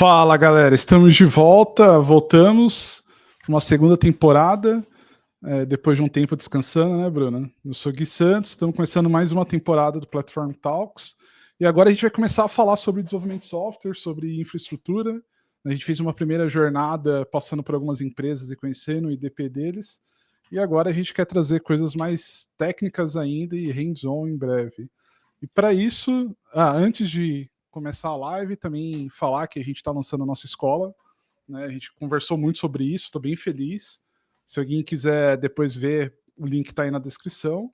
Fala, galera, estamos de volta, voltamos para uma segunda temporada, depois de um tempo descansando, né, Bruno? Eu sou Gui Santos, estamos começando mais uma temporada do Platform Talks, e agora a gente vai começar a falar sobre desenvolvimento de software, sobre infraestrutura. A gente fez uma primeira jornada passando por algumas empresas e conhecendo o IDP deles, e agora a gente quer trazer coisas mais técnicas ainda e hands-on em breve. E para isso, antes de começar a live, também falar que a gente está lançando a nossa escola, né? A gente conversou muito sobre isso, estou bem feliz. Se alguém quiser depois ver, o link está aí na descrição.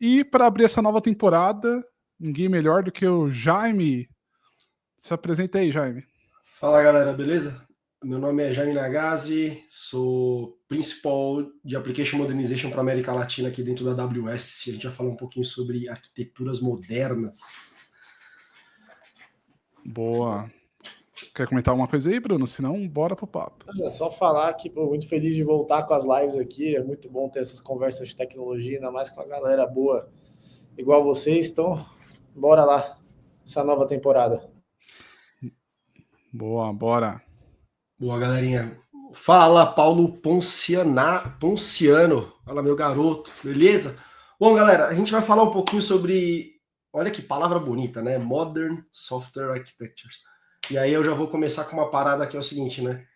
E para abrir essa nova temporada, ninguém melhor do que o Jaime. Se apresenta aí, Jaime. Fala, galera, beleza? Meu nome é Jaime Nagase, sou Principal de Application Modernization para América Latina aqui dentro da AWS. A gente vai falar um pouquinho sobre arquiteturas modernas. Boa. Quer comentar alguma coisa aí, Bruno? Se não, bora pro papo. É só falar que estou muito feliz de voltar com as lives aqui. É muito bom ter essas conversas de tecnologia, ainda mais com a galera boa igual vocês. Então, bora lá, essa nova temporada. Boa, bora. Boa, galerinha. Fala, Paulo Ponciano. Fala, meu garoto, beleza? Bom, galera, a gente vai falar um pouquinho sobre... Olha que palavra bonita, né? Modern Software Architectures. E aí eu já vou começar com uma parada que é o seguinte, né?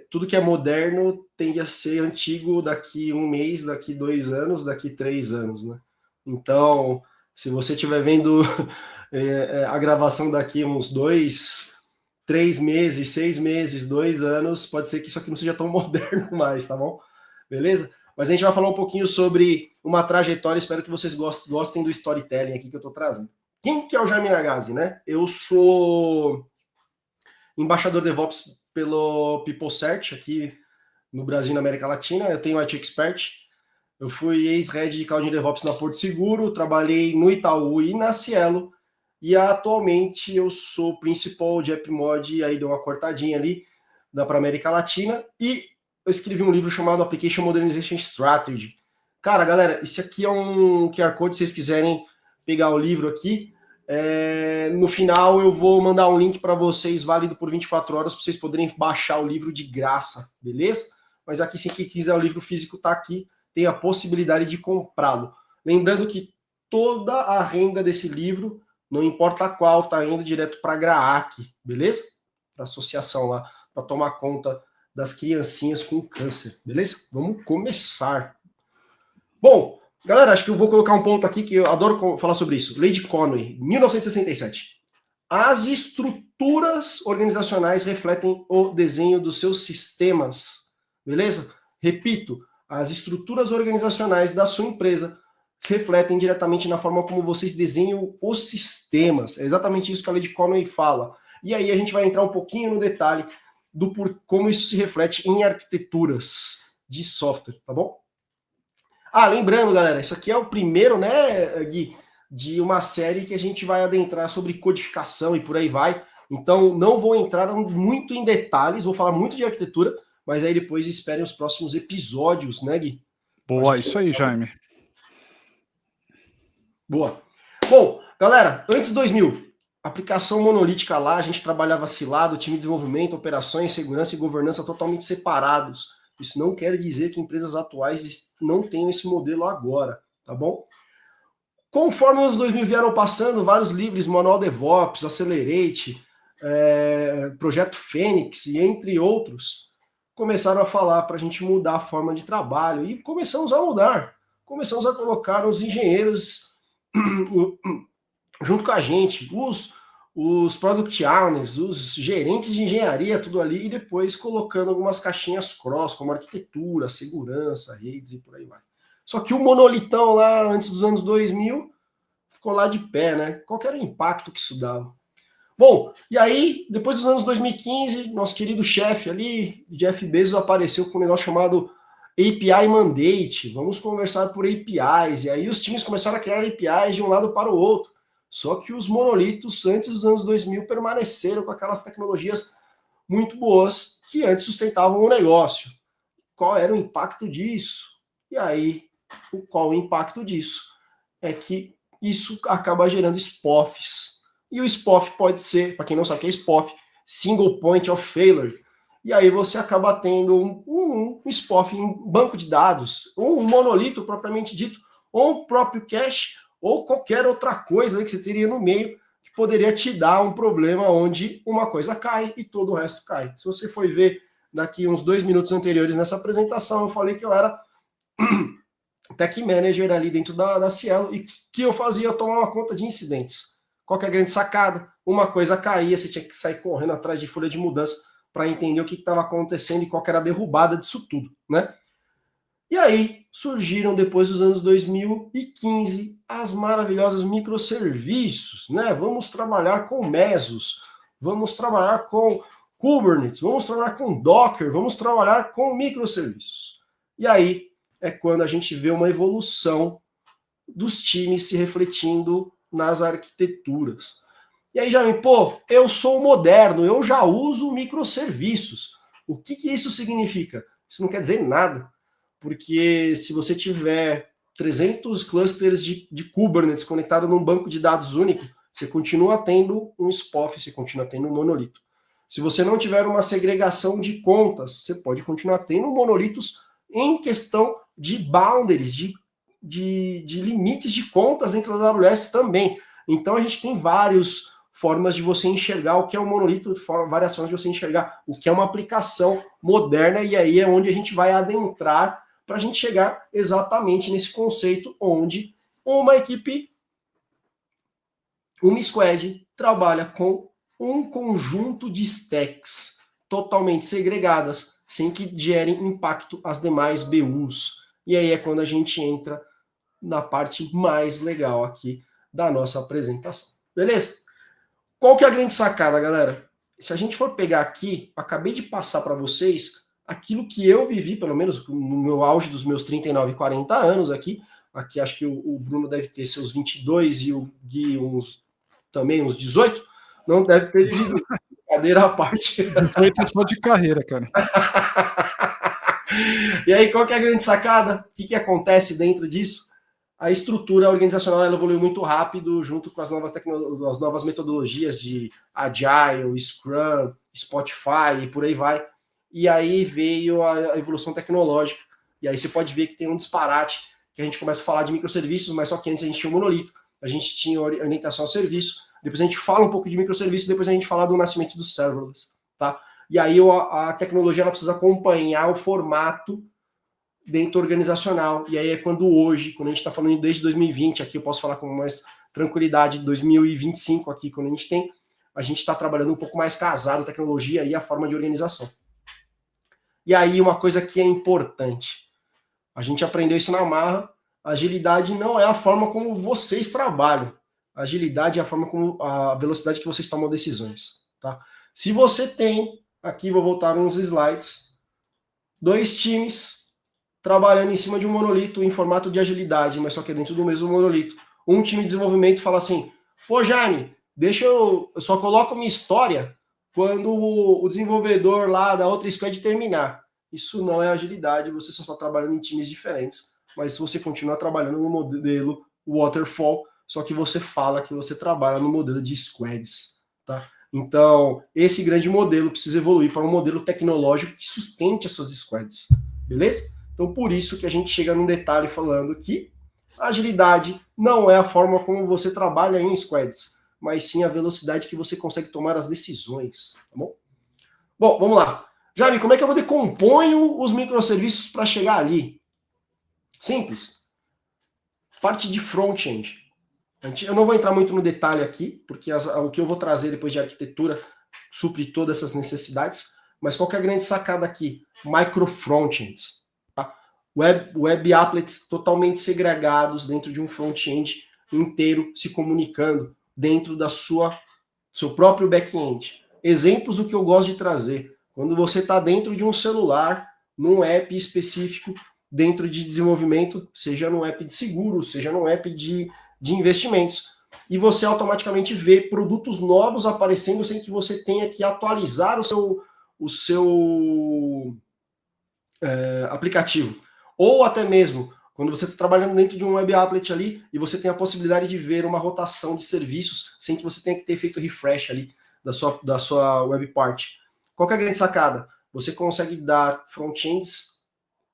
Tudo que é moderno tende a ser antigo daqui um mês, daqui 2 anos, daqui 3 anos, né? Então, se você estiver vendo a gravação daqui uns 2, 3 meses, 6 meses, 2 anos, pode ser que isso aqui não seja tão moderno mais, tá bom? Beleza? Mas a gente vai falar um pouquinho sobre uma trajetória, espero que vocês gostem do storytelling aqui que eu tô trazendo. Quem que é o Jaime Nagase, né? Eu sou embaixador DevOps pelo PeopleCert aqui no Brasil e na América Latina. Eu tenho IT Expert. Eu fui ex-head de Cloud DevOps na Porto Seguro, trabalhei no Itaú e na Cielo, e atualmente eu sou principal de AppMod, aí deu uma cortadinha ali, para a América Latina, e eu escrevi um livro chamado Application Modernization Strategy. Cara, galera, esse aqui é um QR Code, se vocês quiserem pegar o livro aqui. No final eu vou mandar um link para vocês, válido por 24 horas, para vocês poderem baixar o livro de graça, beleza? Mas aqui, se quem quiser o livro físico, tá aqui, tem a possibilidade de comprá-lo. Lembrando que toda a renda desse livro, não importa qual, tá indo direto para a GRAAC, beleza? Para a associação lá, para tomar conta das criancinhas com câncer, beleza? Vamos começar. Bom, galera, acho que eu vou colocar um ponto aqui que eu adoro falar sobre isso. Lady Conway, 1967. As estruturas organizacionais refletem o desenho dos seus sistemas, beleza? Repito, as estruturas organizacionais da sua empresa refletem diretamente na forma como vocês desenham os sistemas. É exatamente isso que a Lady Conway fala. E aí a gente vai entrar um pouquinho no detalhe do como isso se reflete em arquiteturas de software, tá bom? Lembrando, galera, isso aqui é o primeiro, né, Gui, de uma série que a gente vai adentrar sobre codificação e por aí vai. Então, não vou entrar muito em detalhes, vou falar muito de arquitetura, mas aí depois esperem os próximos episódios, né, Gui? Boa, isso aí, Jaime. Boa. Bom, galera, antes de 2000, aplicação monolítica lá, a gente trabalhava cilado, time de desenvolvimento, operações, segurança e governança totalmente separados. Isso não quer dizer que empresas atuais não tenham esse modelo agora, tá bom? Conforme os 2000 vieram passando, vários livros, Manual DevOps, Accelerate, Projeto Fênix e entre outros, começaram a falar para a gente mudar a forma de trabalho e começamos a mudar. Começamos a colocar os engenheiros junto com a gente, os product owners, os gerentes de engenharia, tudo ali, e depois colocando algumas caixinhas cross, como arquitetura, segurança, redes e por aí vai. Só que o monolitão lá, antes dos anos 2000, ficou lá de pé, né? Qual era o impacto que isso dava? Bom, e aí, depois dos anos 2015, nosso querido chefe ali, Jeff Bezos, apareceu com um negócio chamado API Mandate. Vamos conversar por APIs. E aí os times começaram a criar APIs de um lado para o outro. Só que os monolitos, antes dos anos 2000, permaneceram com aquelas tecnologias muito boas que antes sustentavam o negócio. Qual era o impacto disso? E aí, qual o impacto disso? É que isso acaba gerando SPOFs. E o SPOF pode ser, para quem não sabe o que é SPOF, single point of failure. E aí você acaba tendo um SPOF em banco de dados, ou um monolito propriamente dito, ou um próprio cache, ou qualquer outra coisa que você teria no meio, que poderia te dar um problema onde uma coisa cai e todo o resto cai. Se você for ver daqui uns 2 minutos anteriores nessa apresentação, eu falei que eu era Tech Manager ali dentro da Cielo e que eu fazia tomar uma conta de incidentes. Qual que é a grande sacada? Uma coisa caía, você tinha que sair correndo atrás de folha de mudança para entender o que estava acontecendo e qual que era a derrubada disso tudo, né? E aí surgiram, depois dos anos 2015, as maravilhosas microserviços, né? Vamos trabalhar com Mesos, vamos trabalhar com Kubernetes, vamos trabalhar com Docker, vamos trabalhar com microserviços. E aí é quando a gente vê uma evolução dos times se refletindo nas arquiteturas. E aí já eu sou moderno, eu já uso microserviços. O que isso significa? Isso não quer dizer nada, porque se você tiver 300 clusters de Kubernetes conectado num banco de dados único, você continua tendo um SPOF, você continua tendo um monolito. Se você não tiver uma segregação de contas, você pode continuar tendo monolitos em questão de boundaries, de limites de contas dentro da AWS também. Então a gente tem várias formas de você enxergar o que é um monolito, várias formas de você enxergar o que é uma aplicação moderna, e aí é onde a gente vai adentrar para a gente chegar exatamente nesse conceito onde uma equipe, uma squad, trabalha com um conjunto de stacks totalmente segregadas, sem que gerem impacto às demais BUs. E aí é quando a gente entra na parte mais legal aqui da nossa apresentação. Beleza? Qual que é a grande sacada, galera? Se a gente for pegar aqui, acabei de passar para vocês aquilo que eu vivi, pelo menos no meu auge dos meus 39 e 40 anos aqui. Aqui acho que o Bruno deve ter seus 22 e o Gui também uns 18. Não deve ter vivido. Brincadeira à parte. 18 é só de carreira, cara. E aí, qual que é a grande sacada? O que acontece dentro disso? A estrutura organizacional ela evoluiu muito rápido junto com as novas metodologias de Agile, Scrum, Spotify e por aí vai. E aí veio a evolução tecnológica. E aí você pode ver que tem um disparate, que a gente começa a falar de microserviços, mas só que antes a gente tinha o monolito, a gente tinha orientação a serviço, depois a gente fala um pouco de microserviços, depois a gente fala do nascimento dos serverless, tá? E aí a tecnologia ela precisa acompanhar o formato dentro organizacional. E aí é quando hoje, quando a gente está falando desde 2020, aqui eu posso falar com mais tranquilidade, 2025 aqui, quando a gente está trabalhando um pouco mais casado a tecnologia e a forma de organização. E aí uma coisa que é importante, a gente aprendeu isso na marra, agilidade não é a forma como vocês trabalham, agilidade é a forma como, a velocidade que vocês tomam decisões, tá? Se você tem, aqui vou voltar uns slides, 2 times trabalhando em cima de um monolito em formato de agilidade, mas só que dentro do mesmo monolito. Um time de desenvolvimento fala assim, pô, Jaime, eu só coloco minha história quando o desenvolvedor lá da outra squad terminar. Isso não é agilidade, você só está trabalhando em times diferentes, mas você continua trabalhando no modelo waterfall, só que você fala que você trabalha no modelo de squads, tá? Então, esse grande modelo precisa evoluir para um modelo tecnológico que sustente as suas squads, beleza? Então, por isso que a gente chega num detalhe falando que a agilidade não é a forma como você trabalha em squads, mas sim a velocidade que você consegue tomar as decisões, tá bom? Bom, vamos lá. Jaime, como é que eu decomponho os microserviços para chegar ali? Simples. Parte de front-end. Eu não vou entrar muito no detalhe aqui, porque o que eu vou trazer depois de arquitetura supre todas essas necessidades, mas qual que é a grande sacada aqui? Micro-frontends. Web applets totalmente segregados dentro de um front-end inteiro se comunicando dentro da seu próprio back-end. Exemplos do que eu gosto de trazer. Quando você está dentro de um celular, num app específico, dentro de desenvolvimento, seja num app de seguro, seja num app de investimentos, e você automaticamente vê produtos novos aparecendo sem que você tenha que atualizar o seu aplicativo. Ou até mesmo, quando você está trabalhando dentro de um web applet ali e você tem a possibilidade de ver uma rotação de serviços sem que você tenha que ter feito refresh ali da sua web part. Qual que é a grande sacada? Você consegue dar front-ends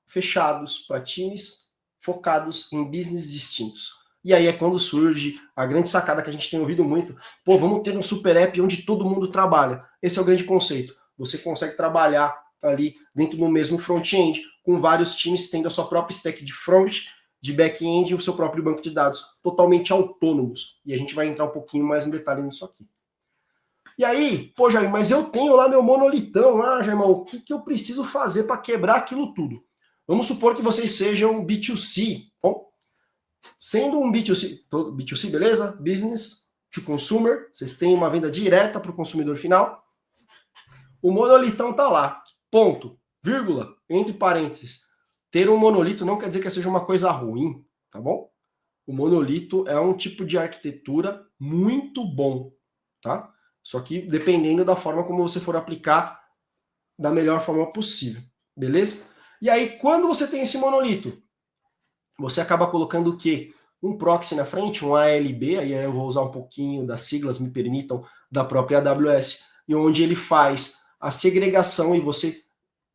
fechados para times focados em business distintos. E aí é quando surge a grande sacada que a gente tem ouvido muito. Pô, vamos ter um super app onde todo mundo trabalha. Esse é o grande conceito. Você consegue trabalhar ali dentro do mesmo front-end, com vários times tendo a sua própria stack de front, de back-end e o seu próprio banco de dados, totalmente autônomos. E a gente vai entrar um pouquinho mais no detalhe nisso aqui. E aí, pô, Jair, mas eu tenho lá meu monolitão lá, Jairmão, o que eu preciso fazer para quebrar aquilo tudo? Vamos supor que vocês sejam B2C. Bom, sendo um B2C, beleza? Business to consumer, vocês têm uma venda direta para o consumidor final. O monolitão tá lá, ponto, vírgula, entre parênteses. Ter um monolito não quer dizer que seja uma coisa ruim, tá bom? O monolito é um tipo de arquitetura muito bom, tá? Só que dependendo da forma como você for aplicar da melhor forma possível, beleza? E aí, quando você tem esse monolito, você acaba colocando o quê? Um proxy na frente, um ALB, aí eu vou usar um pouquinho das siglas, me permitam, da própria AWS, e onde ele faz a segregação e você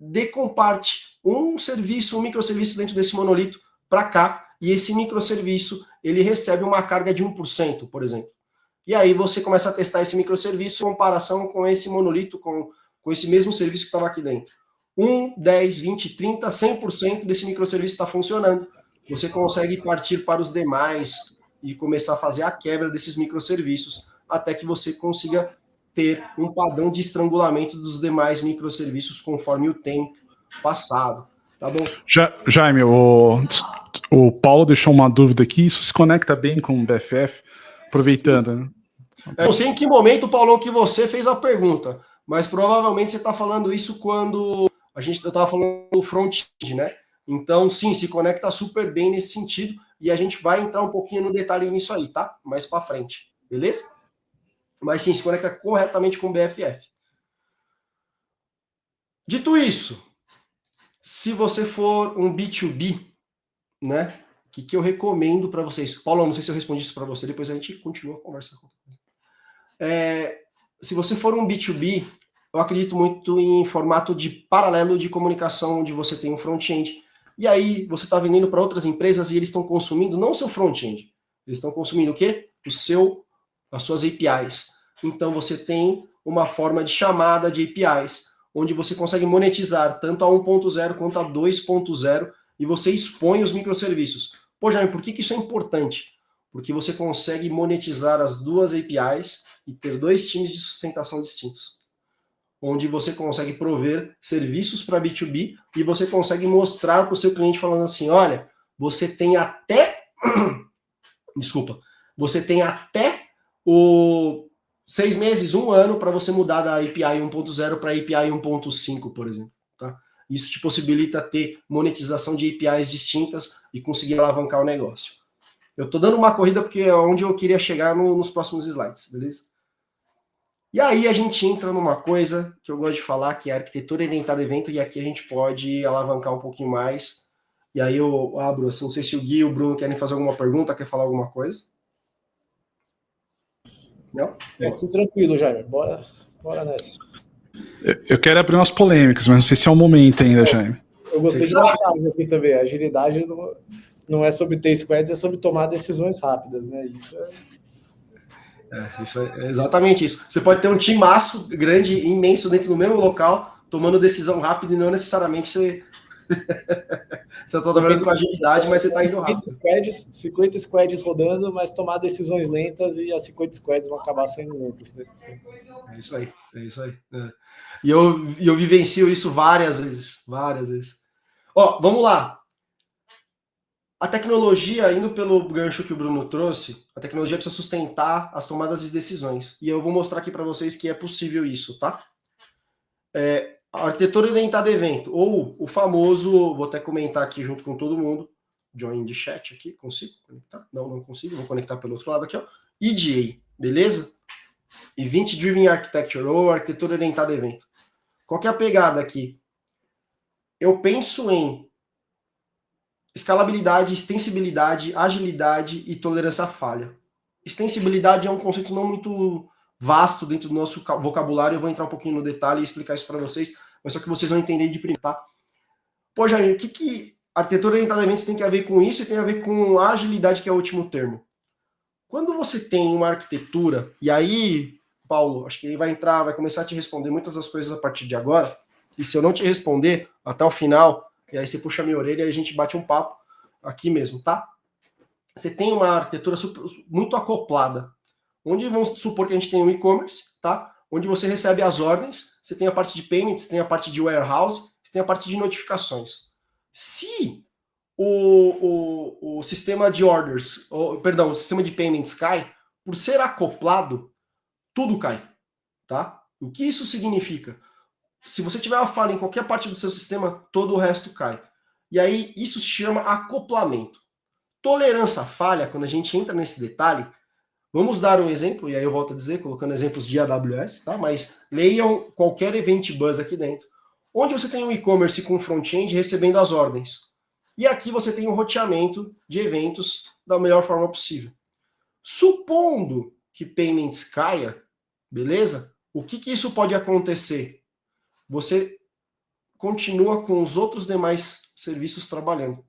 decomparte um serviço, um microserviço dentro desse monolito para cá, e esse microserviço, ele recebe uma carga de 1%, por exemplo. E aí você começa a testar esse microserviço em comparação com esse monolito, com esse mesmo serviço que estava aqui dentro. 1, 10, 20, 30, 100% desse microserviço está funcionando. Você consegue partir para os demais e começar a fazer a quebra desses microserviços até que você consiga ter um padrão de estrangulamento dos demais microserviços conforme o tempo passado. Tá bom? Jaime, o Paulo deixou uma dúvida aqui. Isso se conecta bem com o BFF? Aproveitando, né? Eu não sei em que momento, Paulão, que você fez a pergunta, mas provavelmente você está falando isso quando eu estava falando do front-end, né? Então, sim, se conecta super bem nesse sentido e a gente vai entrar um pouquinho no detalhe nisso aí, tá? Mais para frente, beleza? Mas sim, se conecta corretamente com o BFF. Dito isso, se você for um B2B, né? O que eu recomendo para vocês? Paulo, não sei se eu respondi isso para você, depois a gente continua a conversa. Se você for um B2B, eu acredito muito em formato de paralelo de comunicação, onde você tem um front-end. E aí você está vendendo para outras empresas e eles estão consumindo não o seu front-end. Eles estão consumindo o quê? As suas APIs. Então você tem uma forma de chamada de APIs, onde você consegue monetizar tanto a 1.0 quanto a 2.0 e você expõe os microserviços. Pô, Jaime, por que isso é importante? Porque você consegue monetizar as duas APIs e ter dois times de sustentação distintos, onde você consegue prover serviços para B2B e você consegue mostrar para o seu cliente falando assim, olha, você tem até você tem até 6 meses, 1 ano para você mudar da API 1.0 para a API 1.5, por exemplo. Tá? Isso te possibilita ter monetização de APIs distintas e conseguir alavancar o negócio. Eu estou dando uma corrida porque é onde eu queria chegar nos próximos slides, beleza? E aí a gente entra numa coisa que eu gosto de falar, que é a arquitetura orientada a evento, e aqui a gente pode alavancar um pouquinho mais. E aí eu abro, assim, não sei se o Gui e o Bruno querem fazer alguma pergunta, quer falar alguma coisa? Não? Tudo tranquilo, Jaime. Bora nessa. Eu quero abrir umas polêmicas, mas não sei se é o momento ainda, Jaime. Eu gostei de uma frase aqui também. A agilidade não é sobre ter squads, é sobre tomar decisões rápidas, né? Isso é exatamente isso. Você pode ter um timaço grande, imenso, dentro do mesmo local, tomando decisão rápida e não necessariamente você está trabalhando com agilidade, mas você está indo rápido. 50 squads rodando, mas tomar decisões lentas e as 50 squads vão acabar sendo lentas. É isso aí. E eu vivencio isso várias vezes. Ó, vamos lá. A tecnologia, indo pelo gancho que o Bruno trouxe, a tecnologia precisa sustentar as tomadas de decisões. E eu vou mostrar aqui para vocês que é possível isso, tá? A arquitetura orientada a evento, ou o famoso, vou até comentar aqui junto com todo mundo, join the chat aqui, consigo conectar? Não consigo, vou conectar pelo outro lado aqui, ó. EDA, beleza? Event Driven Architecture, ou arquitetura orientada a evento. Qual que é a pegada aqui? Eu penso em escalabilidade, extensibilidade, agilidade e tolerância à falha. Extensibilidade é um conceito não muito vasto dentro do nosso vocabulário. Eu vou entrar um pouquinho no detalhe e explicar isso para vocês, mas só que vocês vão entender de primeiro, tá? Pô, Jair, o que a arquitetura orientada a eventos tem que ver com isso e tem a ver com a agilidade, que é o último termo. Quando você tem uma arquitetura, e aí, Paulo, acho que ele vai entrar, vai começar a te responder muitas das coisas a partir de agora, e se eu não te responder até o final, e aí você puxa a minha orelha e a gente bate um papo aqui mesmo, tá? Você tem uma arquitetura muito acoplada, onde vamos supor que a gente tem um e-commerce, tá? Onde você recebe as ordens, você tem a parte de payments, tem a parte de warehouse, você tem a parte de notificações. Se o sistema de orders, o sistema de payments cai, por ser acoplado, tudo cai, tá? O que isso significa? Se você tiver uma falha em qualquer parte do seu sistema, todo o resto cai. E aí, isso se chama acoplamento. Tolerância à falha, quando a gente entra nesse detalhe, vamos dar um exemplo, e aí eu volto a dizer, colocando exemplos de AWS, tá? Mas leiam qualquer Event Bus aqui dentro, onde você tem um e-commerce com front-end recebendo as ordens. E aqui você tem um roteamento de eventos da melhor forma possível. Supondo que payments caia, beleza? O que isso pode acontecer? Você continua com os outros demais serviços trabalhando.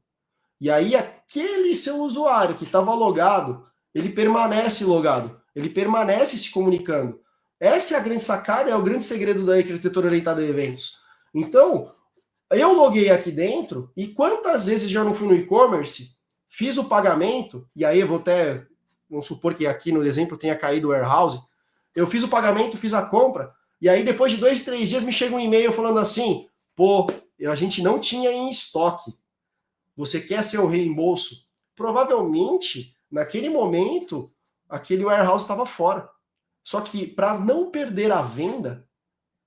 E aí aquele seu usuário que estava logado, ele permanece logado, ele permanece se comunicando. Essa é a grande sacada, é o grande segredo da arquitetura orientada a eventos. Então, eu loguei aqui dentro e quantas vezes já não fui no e-commerce, fiz o pagamento, e aí eu vou até, vamos supor que aqui no exemplo tenha caído o warehouse, eu fiz o pagamento, fiz a compra, e aí depois de 2, 3 dias me chega um e-mail falando assim, pô, a gente não tinha em estoque. Você quer seu reembolso? Provavelmente, naquele momento, aquele warehouse estava fora. Só que, para não perder a venda,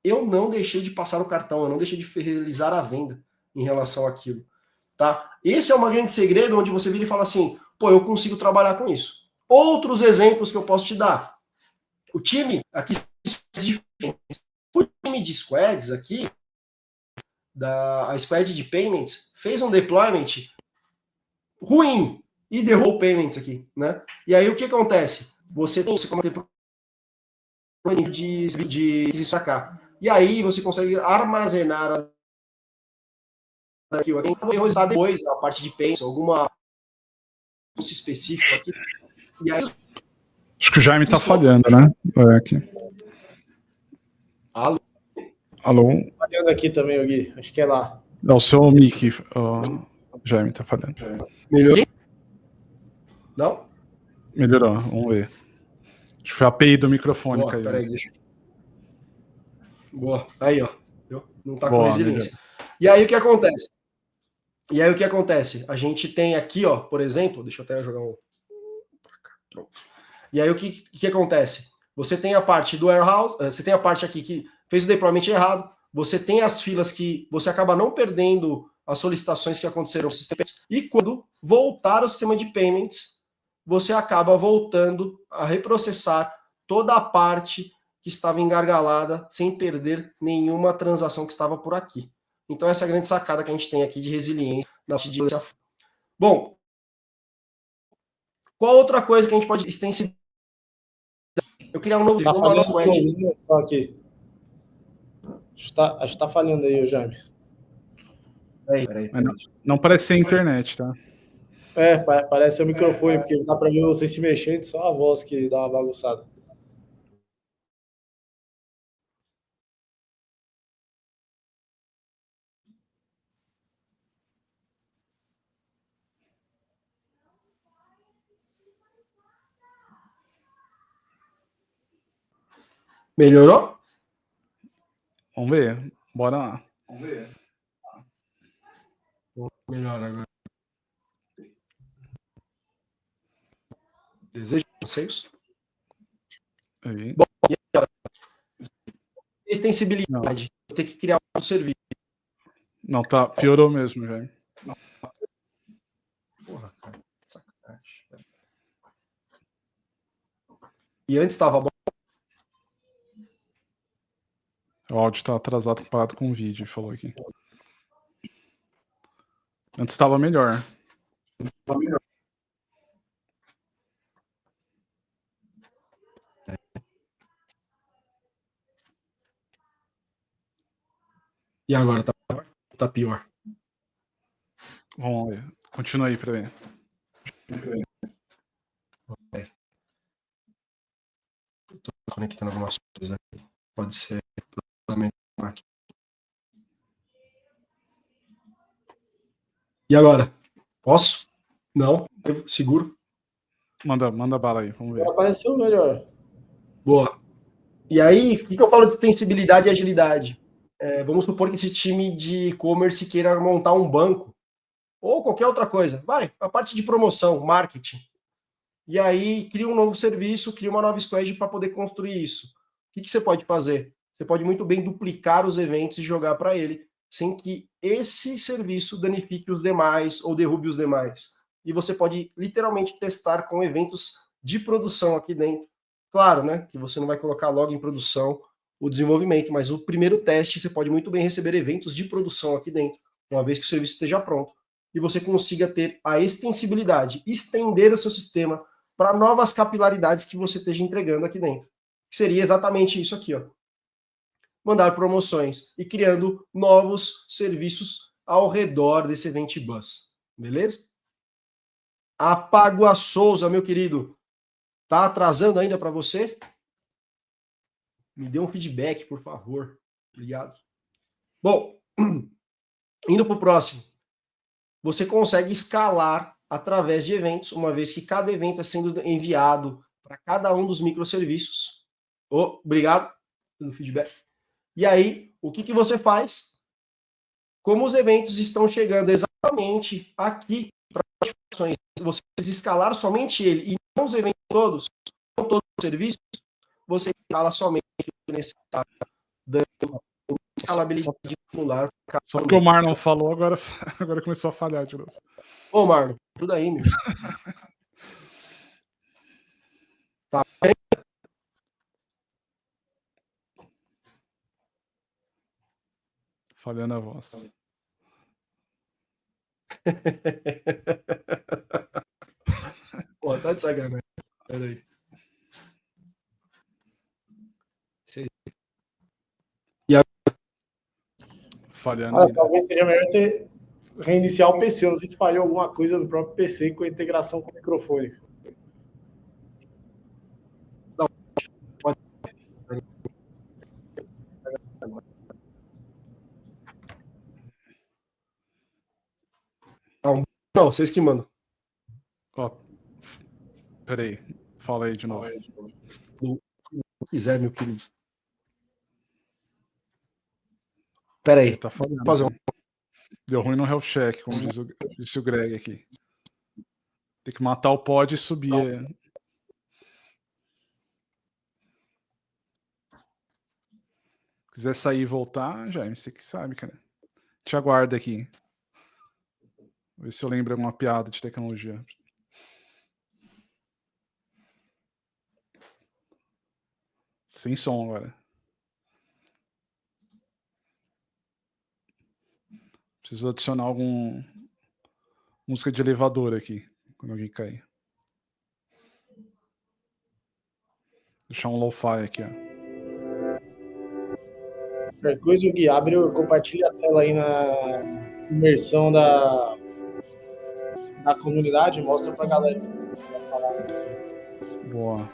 eu não deixei de passar o cartão, eu não deixei de realizar a venda em relação àquilo. Tá? Esse é um grande segredo onde você vira e fala assim, pô, eu consigo trabalhar com isso. Outros exemplos que eu posso te dar. O time, aqui, o time de squads aqui, a squad de payments, fez um deployment ruim e derrubou payments aqui, né? E aí o que acontece? Você tem de isso pra cá. E aí você consegue armazenar aqui o resultado depois, a parte de payments, alguma específico aqui. E aí, acho que o Jaime tá falhando, né? É aqui. Alô? Alô? Falhando aqui também, Gui. Acho que é lá. É o seu mic, Jaime, tá falhando. Melhorou? Não? Melhorou, vamos ver. Acho que foi a API do microfone. Boa, peraí, deixa. Boa, aí, ó. Não tá com resiliência. Melhor. E aí o que acontece? A gente tem aqui, ó, por exemplo, deixa eu até jogar um. Pronto. E aí o que acontece? Você tem a parte do warehouse, você tem a parte aqui que fez o deployment errado, você tem as filas que você acaba não perdendo as solicitações que aconteceram no sistema, e quando voltar ao sistema de payments, você acaba voltando a reprocessar toda a parte que estava engargalada sem perder nenhuma transação que estava por aqui. Então essa é a grande sacada que a gente tem aqui de resiliência na de. Bom, qual outra coisa que a gente pode extensibilizar? Eu queria um novo aqui. Acho que tá falhando aí, Jaime. Peraí. Não parece ser a internet, tá? É, parece ser o microfone, porque dá para ver você se mexendo, só a voz que dá uma bagunçada. Melhorou? Vamos ver. Bora lá. Melhor agora. Desejo vocês. Aí. Bom, e agora? Extensibilidade. Vou ter que criar um serviço. Não, tá. Piorou mesmo, Jaime. Porra, cara. Sacanagem. E antes estava bom. O áudio tá atrasado comparado com o vídeo, falou aqui. Antes estava melhor. E agora tá pior. Vamos ver. Continua aí pra ver. Tô conectando algumas coisas aqui. Pode ser. E agora? Posso? Não? Seguro? Manda bala aí, vamos ver. Agora apareceu melhor. Boa. E aí, o que eu falo de extensibilidade e agilidade? Vamos supor que esse time de e-commerce queira montar um banco ou qualquer outra coisa. Vai, a parte de promoção, marketing. E aí, cria um novo serviço, cria uma nova squad para poder construir isso. O que você pode fazer? Você pode muito bem duplicar os eventos e jogar para ele, sem que esse serviço danifique os demais ou derrube os demais. E você pode literalmente testar com eventos de produção aqui dentro. Claro, né, que você não vai colocar logo em produção o desenvolvimento, mas o primeiro teste você pode muito bem receber eventos de produção aqui dentro, uma vez que o serviço esteja pronto. E você consiga ter a extensibilidade, estender o seu sistema para novas capilaridades que você esteja entregando aqui dentro. Que seria exatamente isso aqui, ó. Mandar promoções e criando novos serviços ao redor desse Event Bus. Beleza? Apagua Souza, meu querido. Tá atrasando ainda para você? Me dê um feedback, por favor. Obrigado. Bom, indo para o próximo. Você consegue escalar através de eventos, uma vez que cada evento é sendo enviado para cada um dos microserviços. Obrigado pelo feedback. E aí, o que você faz? Como os eventos estão chegando exatamente aqui para as funções, você escalar somente ele e não os eventos todos, não todos os serviços, você escala somente o que é necessário, dando escalabilidade regular. Só porque o Marlon falou, agora começou a falhar de novo. Ô, Marlon, ajuda aí, meu. Tá. Falhando a voz. Pô, tá de sacanagem. Peraí. Falhando ainda. Talvez seja melhor você reiniciar o PC. Não sei se falhou alguma coisa do próprio PC com a integração com o microfone. Não, pode. Não, vocês que mandam. Ó, peraí, fala aí de novo. Se quiser, meu querido. Peraí. Tá falhando. Fazer um... Deu ruim no health check, como disse o Greg aqui. Tem que matar o pod e subir. Se quiser sair e voltar, Jaime, você que sabe, cara. Te aguarda aqui. Vê se eu lembro alguma piada de tecnologia. Sem som agora. Preciso adicionar algum música de elevador aqui, quando alguém cair. Deixar um lo-fi aqui, ó. Qualquer coisa, o Gui abre, compartilha a tela aí na imersão da comunidade, mostra pra galera. Boa.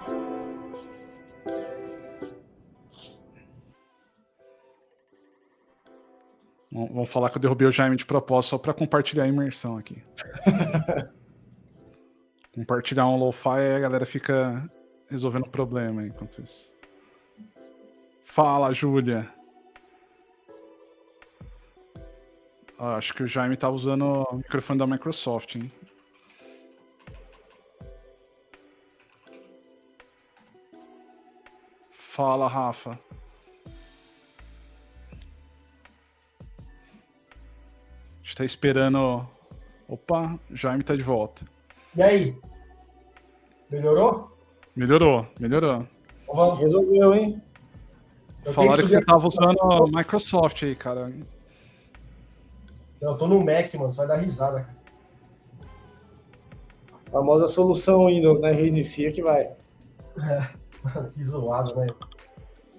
Vamos falar que eu derrubei o Jaime de propósito só para compartilhar a imersão aqui. Compartilhar um lo-fi e a galera fica resolvendo o problema enquanto isso. Fala, Júlia. Acho que o Jaime tá usando o microfone da Microsoft, hein? Fala, Rafa. A gente tá esperando... Opa, Jaime tá de volta. E aí? Melhorou? Melhorou. Resolveu, hein? Falaram que você tava usando a Microsoft aí, cara. Eu tô no Mac, mano. Você vai dar risada, cara. A famosa solução Windows, né? Reinicia que vai. Que zoado, né?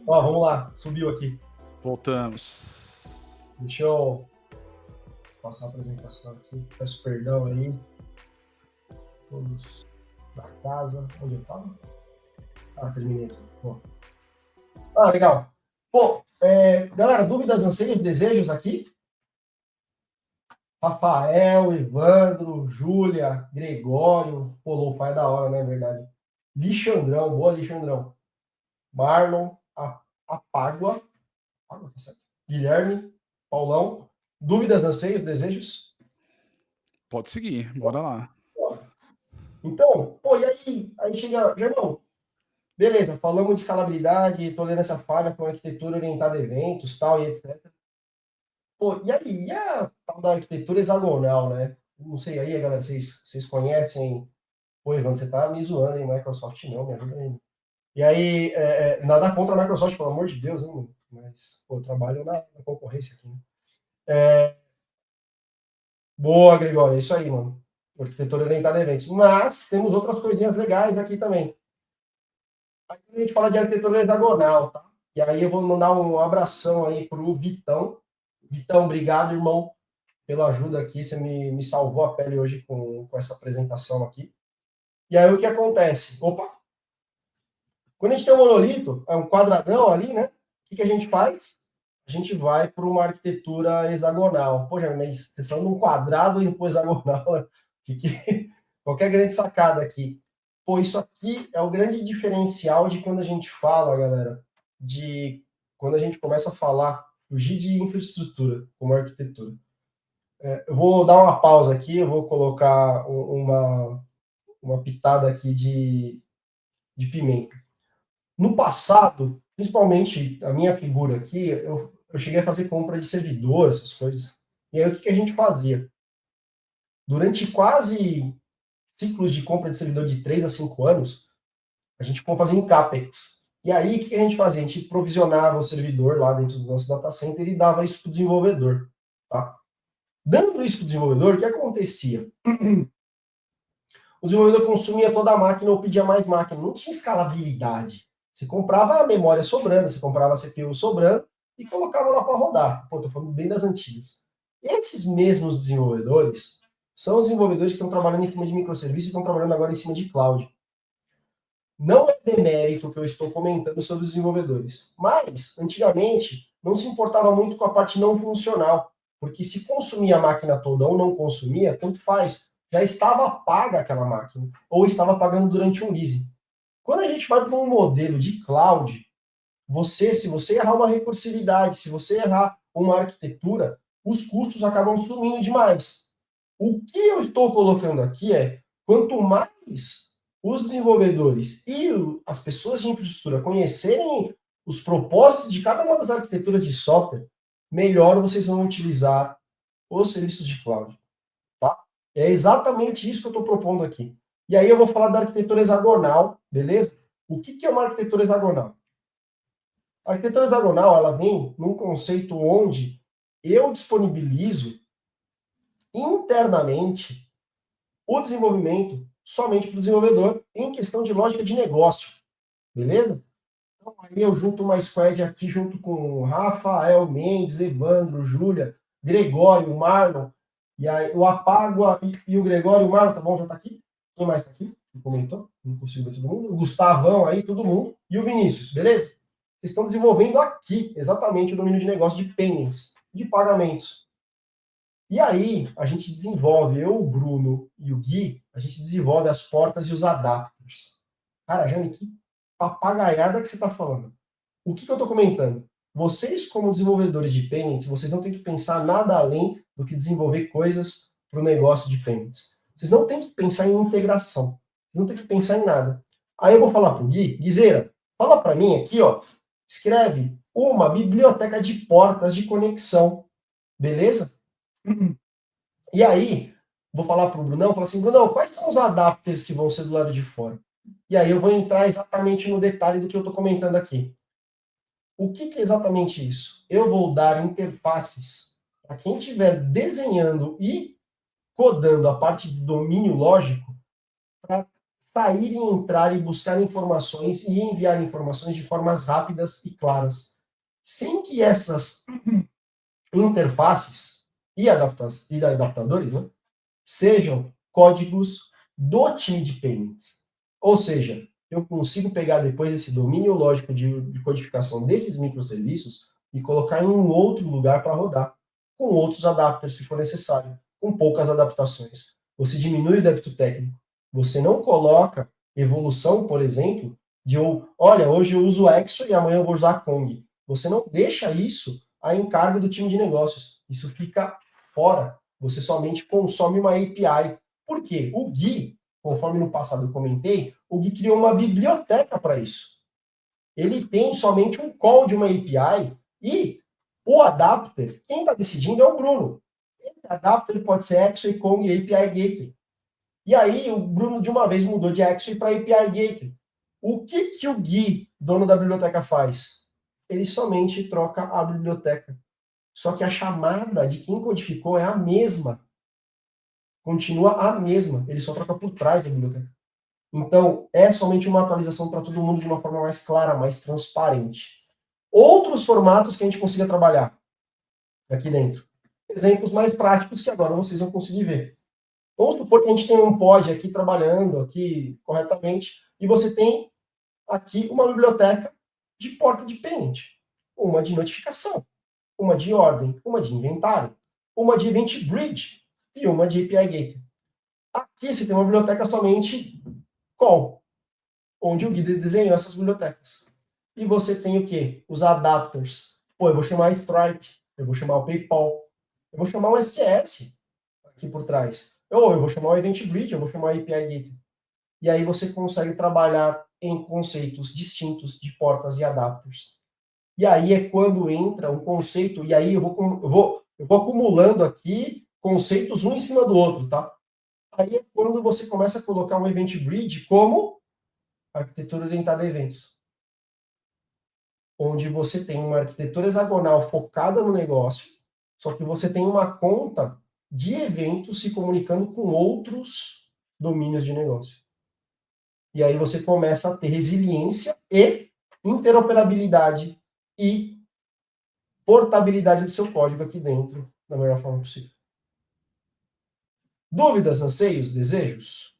Ó, vamos lá. Subiu aqui. Voltamos. Deixa eu passar a apresentação aqui. Peço perdão aí. Todos da casa. Onde eu estava? Ah, terminei aqui. Pô. Ah, legal. Pô, galera, dúvidas, anseios, desejos aqui? Rafael, Evandro, Júlia, Gregório. Pô, lo-fi é da hora, né? Verdade. Lixandrão, boa, Lixandrão. Marlon, Apágua. Tá certo. Guilherme, Paulão. Dúvidas, anseios, desejos? Pode seguir, bora lá. Então, pô, e aí chega, Germão, beleza, falamos de escalabilidade, tolerância à falha com arquitetura orientada a eventos, tal, e etc. Pô, e aí, e a tal da arquitetura hexagonal, né? Não sei aí, galera, vocês conhecem... Pô, Evandro, você tá me zoando, hein? Microsoft não, me ajuda aí. E aí, nada contra a Microsoft, pelo amor de Deus, hein? Mas, pô, eu trabalho na concorrência aqui, né? Boa, Gregório, é isso aí, mano. Arquitetura orientada a eventos. Mas temos outras coisinhas legais aqui também. Aqui a gente fala de arquitetura hexagonal, tá? E aí eu vou mandar um abração aí pro Vitão. Vitão, obrigado, irmão, pela ajuda aqui. Você me salvou a pele hoje com essa apresentação aqui. E aí o que acontece? Opa! Quando a gente tem um monolito, é um quadradão ali, né? O que a gente faz? A gente vai para uma arquitetura hexagonal. Poxa, mas vocês são num quadrado e um hexagonal, né? Qualquer grande sacada aqui. Pô, isso aqui é o grande diferencial de quando a gente fala, galera, de quando a gente começa a falar, fugir de infraestrutura como arquitetura. Eu vou dar uma pausa aqui, eu vou colocar uma pitada aqui de pimenta. No passado, principalmente a minha figura aqui, eu cheguei a fazer compra de servidor, essas coisas. E aí o que a gente fazia? Durante quase ciclos de compra de servidor de 3 a 5 anos, a gente fazia em CAPEX. E aí, o que a gente fazia? A gente provisionava o servidor lá dentro do nosso data center e dava isso para o desenvolvedor. Tá? Dando isso para o desenvolvedor, o que acontecia? O desenvolvedor consumia toda a máquina ou pedia mais máquina. Não tinha escalabilidade. Você comprava a memória sobrando, você comprava a CPU sobrando e colocava lá para rodar. Pô, estou falando bem das antigas. E esses mesmos desenvolvedores são os desenvolvedores que estão trabalhando em cima de microserviços e estão trabalhando agora em cima de cloud. Não é demérito que eu estou comentando sobre os desenvolvedores, mas, antigamente, não se importava muito com a parte não funcional, porque se consumia a máquina toda ou não consumia, tanto faz, já estava paga aquela máquina, ou estava pagando durante um leasing. Quando a gente vai para um modelo de cloud, se você errar uma recursividade, se você errar uma arquitetura, os custos acabam sumindo demais. O que eu estou colocando aqui é, quanto mais os desenvolvedores e as pessoas de infraestrutura conhecerem os propósitos de cada uma das arquiteturas de software, melhor vocês vão utilizar os serviços de cloud. Tá? É exatamente isso que eu estou propondo aqui. E aí eu vou falar da arquitetura hexagonal, beleza? O que é uma arquitetura hexagonal? A arquitetura hexagonal, ela vem num conceito onde eu disponibilizo internamente o desenvolvimento somente para o desenvolvedor em questão de lógica de negócio, beleza? Então, aí eu junto uma squad aqui, junto com Rafael, Mendes, Evandro, Júlia, Gregório, Marlon, e aí o Apágua e o Gregório, o Marlon, tá bom, já tá aqui? Quem mais tá aqui? Que comentou? Não consigo ver todo mundo. O Gustavão aí, todo mundo. E o Vinícius, beleza? Vocês estão desenvolvendo aqui, exatamente, o domínio de negócio de payments, de pagamentos. E aí, a gente desenvolve, eu, o Bruno e o Gui, a gente desenvolve as portas e os adapters. Cara, Jane, que papagaiada que você está falando. O que eu estou comentando? Vocês, como desenvolvedores de payments, vocês não têm que pensar nada além do que desenvolver coisas para o negócio de payments. Vocês não têm que pensar em integração. Vocês não têm que pensar em nada. Aí eu vou falar para o Gui, Guizeira, fala para mim aqui, ó, escreve uma biblioteca de portas de conexão. Beleza? E aí, vou falar para o Brunão, falar assim, Brunão, quais são os adapters que vão ser do lado de fora? E aí eu vou entrar exatamente no detalhe do que eu estou comentando aqui. O que é exatamente isso? Eu vou dar interfaces para quem estiver desenhando e codando a parte de domínio lógico para sair e entrar e buscar informações e enviar informações de formas rápidas e claras. Sem que essas interfaces e adaptadores, né, sejam códigos do time de payments. Ou seja, eu consigo pegar depois esse domínio lógico de codificação desses microserviços e colocar em um outro lugar para rodar, com outros adapters, se for necessário, com poucas adaptações. Você diminui o débito técnico. Você não coloca evolução, por exemplo, de olha, hoje eu uso Exo e amanhã eu vou usar Kong. Você não deixa isso a encargo do time de negócios. Isso fica fora. Você somente consome uma API. Por quê? O Gui, conforme no passado eu comentei, o Gui criou uma biblioteca para isso. Ele tem somente um call de uma API e o adapter, quem está decidindo é o Bruno. Esse adapter pode ser Exo e Kong e API Gateway. E aí o Bruno de uma vez mudou de Exo para API Gateway. O que o Gui, dono da biblioteca, faz? Ele somente troca a biblioteca. Só que a chamada de quem codificou é a mesma. Continua a mesma. Ele só troca por trás da biblioteca. Então, é somente uma atualização para todo mundo de uma forma mais clara, mais transparente. Outros formatos que a gente consiga trabalhar aqui dentro. Exemplos mais práticos que agora vocês vão conseguir ver. Vamos supor que a gente tem um pod aqui trabalhando aqui corretamente e você tem aqui uma biblioteca de porta de payment, uma de notificação, uma de ordem, uma de inventário, uma de event bridge e uma de API Gateway. Aqui você tem uma biblioteca somente call, onde o Gui desenhou essas bibliotecas. E você tem o quê? Os adapters. Pô, eu vou chamar a Stripe, eu vou chamar o PayPal, eu vou chamar o SQS aqui por trás. Ou eu vou chamar o Event Bridge, eu vou chamar o API Gateway. E aí você consegue trabalhar em conceitos distintos de portas e adapters. E aí é quando entra um conceito, e aí eu vou acumulando aqui conceitos um em cima do outro, tá? Aí é quando você começa a colocar um Event Bridge como arquitetura orientada a eventos. Onde você tem uma arquitetura hexagonal focada no negócio, só que você tem uma conta de eventos se comunicando com outros domínios de negócio. E aí você começa a ter resiliência e interoperabilidade e portabilidade do seu código aqui dentro da melhor forma possível. Dúvidas, anseios, desejos?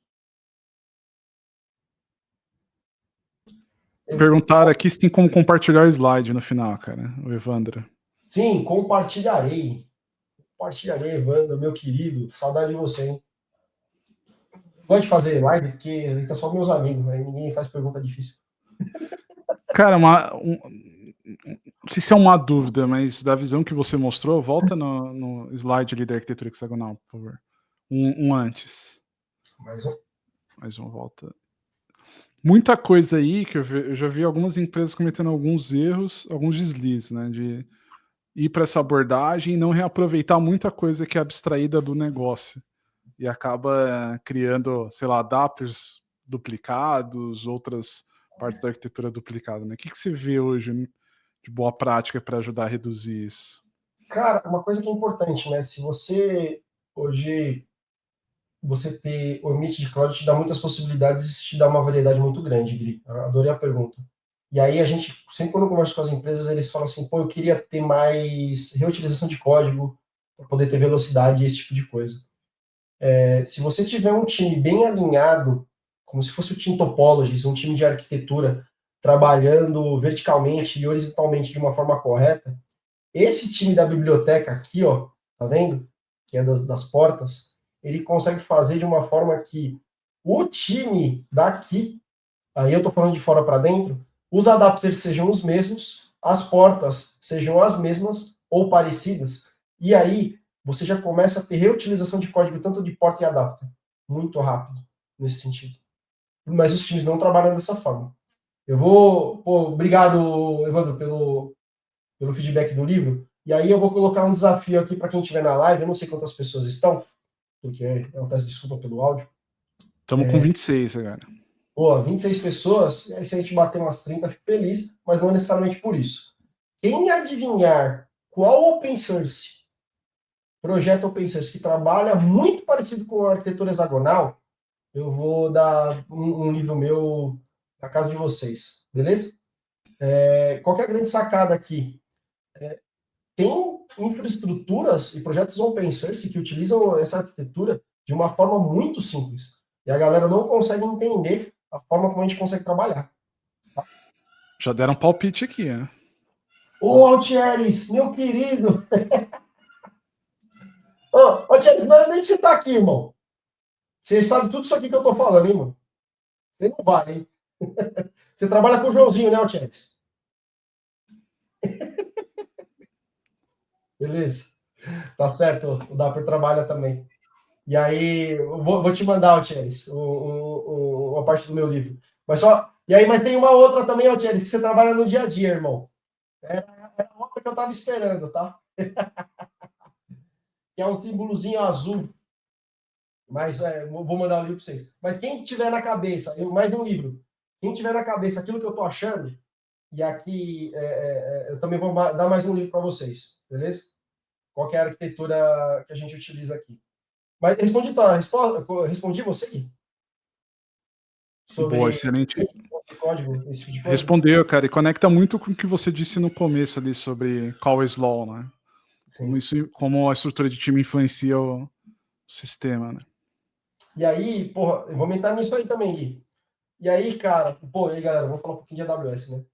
Perguntaram aqui se tem como compartilhar o slide no final, cara, o Evandro. Sim, compartilharei. Compartilharei, Evandro, meu querido. Saudade de você, hein? Gosto de fazer live porque ele tá só meus amigos, aí ninguém faz pergunta difícil. Cara, não sei se é uma dúvida, mas da visão que você mostrou, volta no slide ali da arquitetura hexagonal, por favor. Um antes. Mais um, volta. Muita coisa aí que eu já vi algumas empresas cometendo alguns erros, alguns deslizes, né? De ir para essa abordagem e não reaproveitar muita coisa que é abstraída do negócio. E acaba criando, sei lá, adapters duplicados, outras partes da arquitetura duplicada, né? O que você vê hoje de boa prática para ajudar a reduzir isso? Cara, uma coisa que é importante, né? Se você hoje você ter o ambiente de cloud te dá muitas possibilidades e te dá uma variedade muito grande, Gri. Adorei a pergunta. E aí a gente, sempre quando eu converso com as empresas, eles falam assim, pô, eu queria ter mais reutilização de código para poder ter velocidade e esse tipo de coisa. Se você tiver um time bem alinhado, como se fosse o Team Topologies, um time de arquitetura, trabalhando verticalmente e horizontalmente de uma forma correta, esse time da biblioteca aqui, ó, tá vendo? Que é das portas, ele consegue fazer de uma forma que o time daqui, aí eu tô falando de fora para dentro, os adapters sejam os mesmos, as portas sejam as mesmas ou parecidas, e aí você já começa a ter reutilização de código tanto de porta e adapter, muito rápido nesse sentido. Mas os times não trabalham dessa forma. Obrigado, Evandro, pelo feedback do livro. E aí eu vou colocar um desafio aqui para quem estiver na live. Eu não sei quantas pessoas estão, porque eu peço desculpa pelo áudio. Estamos com 26 agora. Pô, 26 pessoas, e aí se a gente bater umas 30, fico feliz, mas não necessariamente por isso. Quem adivinhar qual open source, projeto open source, que trabalha muito parecido com a arquitetura hexagonal, eu vou dar um livro meu na casa de vocês, beleza? Qual que é a grande sacada aqui? Tem infraestruturas e projetos open source que utilizam essa arquitetura de uma forma muito simples. E a galera não consegue entender a forma como a gente consegue trabalhar. Tá? Já deram palpite aqui, né? Ô, Altieres, meu querido! Ô, Altieres, não é nem você tá aqui, irmão. Você sabe tudo isso aqui que eu tô falando, hein, mano? Você não vai, hein? Você trabalha com o Joãozinho, né, Altieres? Beleza. Tá certo, o Dapper trabalha também. E aí, eu vou te mandar, Altieres, uma parte do meu livro. Mas tem uma outra também, Altieres, que você trabalha no dia a dia, irmão. Era a outra que eu tava esperando, tá? Que é um símbolozinho azul. Mas vou mandar o livro para vocês. Mas quem tiver na cabeça, mais um livro, quem tiver na cabeça aquilo que eu tô achando, e aqui eu também vou dar mais um livro para vocês, beleza? Qual que é a arquitetura que a gente utiliza aqui. Mas respondi você? Sobre Boa, excelente. código, esse tipo de coisa? Respondeu, cara, e conecta muito com o que você disse no começo ali sobre Cowes Law, né? Como a estrutura de time influencia o sistema, né? E aí, porra, eu vou aumentar nisso aí também, Gui. E aí, cara, aí, galera, vamos falar um pouquinho de AWS, né?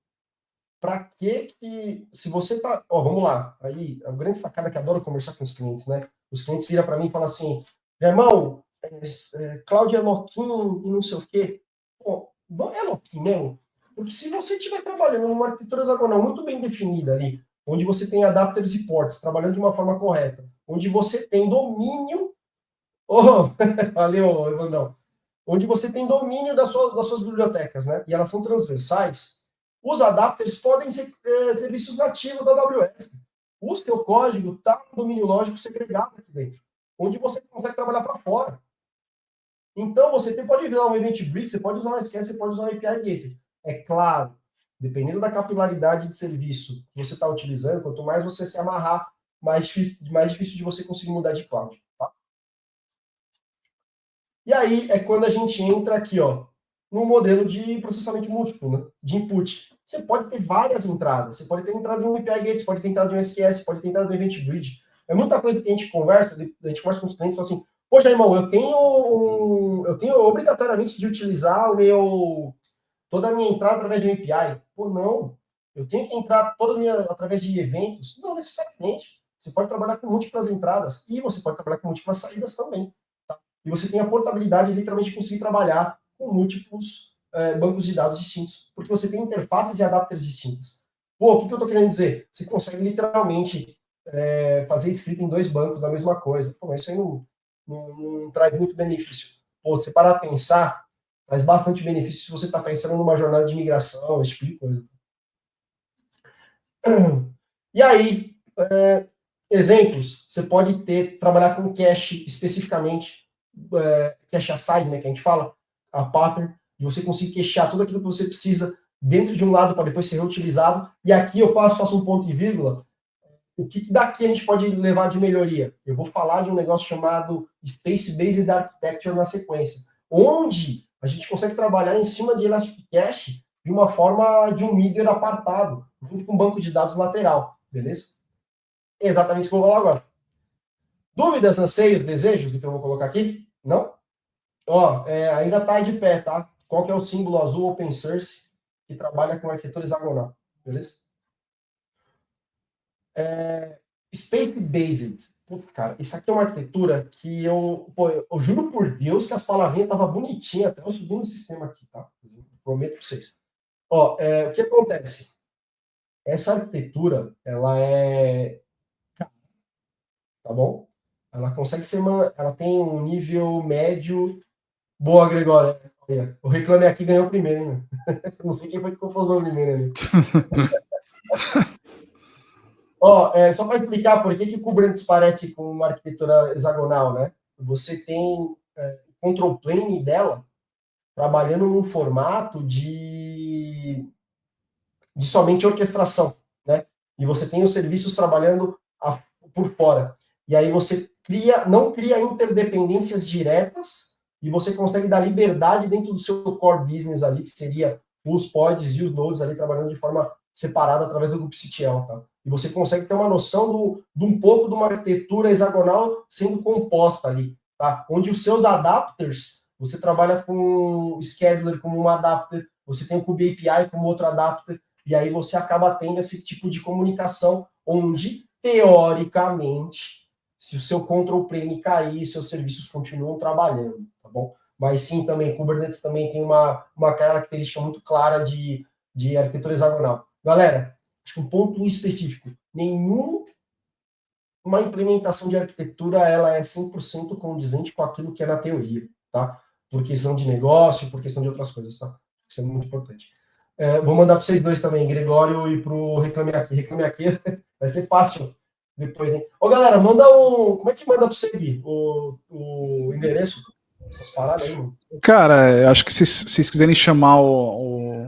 Para que, se você tá, vamos lá, aí, a grande sacada que eu adoro conversar com os clientes, né? Os clientes viram para mim e falam assim, irmão, Cláudio é loquinho e não sei o quê. Pô, é loquinho mesmo? Porque se você estiver trabalhando numa arquitetura hexagonal muito bem definida ali, onde você tem adapters e ports trabalhando de uma forma correta, onde você tem domínio, valeu, Evandrão, onde você tem domínio das suas bibliotecas, né? E elas são transversais, os adapters podem ser serviços nativos da AWS. O seu código está no domínio lógico segregado aqui dentro, onde você consegue trabalhar para fora. Então, você pode usar um Event Bridge, você pode usar um SQL, você pode usar um API Gateway. É claro, dependendo da capilaridade de serviço que você está utilizando, quanto mais você se amarrar, mais difícil de você conseguir mudar de cloud. Tá? E aí é quando a gente entra aqui, no modelo de processamento múltiplo, né? De input. Você pode ter várias entradas. Você pode ter entrada de um API Gateway, você pode ter entrada de um SQS, você pode ter entrada de um Event Bridge. É muita coisa que a gente conversa com os clientes e fala assim, poxa, irmão, eu tenho obrigatoriamente de utilizar toda a minha entrada através de um API. Pô, não. Eu tenho que entrar através de eventos? Não necessariamente. Você pode trabalhar com múltiplas entradas e você pode trabalhar com múltiplas saídas também. Tá? E você tem a portabilidade de literalmente conseguir trabalhar com múltiplos bancos de dados distintos, porque você tem interfaces e adapters distintas. Pô, o que eu estou querendo dizer? Você consegue literalmente fazer script em 2 bancos da mesma coisa. Pô, isso aí não traz muito benefício. Pô, você parar a pensar, traz bastante benefício se você está pensando numa jornada de migração, esse tipo de coisa. E aí, exemplos, você pode trabalhar com cache especificamente, cache aside, né, que a gente fala, a pattern, e você conseguir cachear tudo aquilo que você precisa dentro de um lado para depois ser reutilizado. E aqui eu faço um ponto e vírgula. O que daqui a gente pode levar de melhoria? Eu vou falar de um negócio chamado Space Based Architecture na sequência, onde a gente consegue trabalhar em cima de Elastic Cache de uma forma de um middleware apartado, junto com um banco de dados lateral, beleza? É exatamente isso que eu vou falar agora. Dúvidas, anseios, desejos do que eu vou colocar aqui? Não? Ainda está de pé, tá? Qual que é o símbolo azul open source que trabalha com arquitetura hexagonal, beleza? Space Based. Putz, cara, isso aqui é uma arquitetura que eu juro por Deus que as palavrinhas estavam bonitinhas até eu subir no sistema aqui, tá? Eu prometo para vocês. O que acontece? Essa arquitetura, ela tá bom? Ela consegue ela tem um nível médio. Boa, Gregório. O Reclame Aqui ganhou primeiro, hein? Não sei quem foi que confusou primeiro ali. Só para explicar por que o Kubernetes parece com uma arquitetura hexagonal, né? Você tem o control plane dela trabalhando num formato de somente orquestração, né? E você tem os serviços trabalhando por fora. E aí você não cria interdependências diretas e você consegue dar liberdade dentro do seu core business ali, que seria os pods e os nodes ali trabalhando de forma separada através do kubectl, tá? E você consegue ter uma noção de um pouco de uma arquitetura hexagonal sendo composta ali, tá? Onde os seus adapters, você trabalha com o scheduler como um adapter, você tem o Kube API como outro adapter, e aí você acaba tendo esse tipo de comunicação onde, teoricamente, se o seu control plane cair, seus serviços continuam trabalhando, tá bom? Mas sim, também, Kubernetes também tem uma característica muito clara de arquitetura hexagonal. Galera, acho que um ponto específico, nenhuma implementação de arquitetura ela é 100% condizente com aquilo que é na teoria, tá? Por questão de negócio, por questão de outras coisas, tá? Isso é muito importante. Vou mandar para vocês dois também, Gregório e para o Reclame Aqui. Reclame Aqui vai ser fácil depois, hein? Ô, galera, manda como é que manda para você, Gui? O endereço? Essas paradas aí, mano. Cara, acho que se vocês quiserem chamar o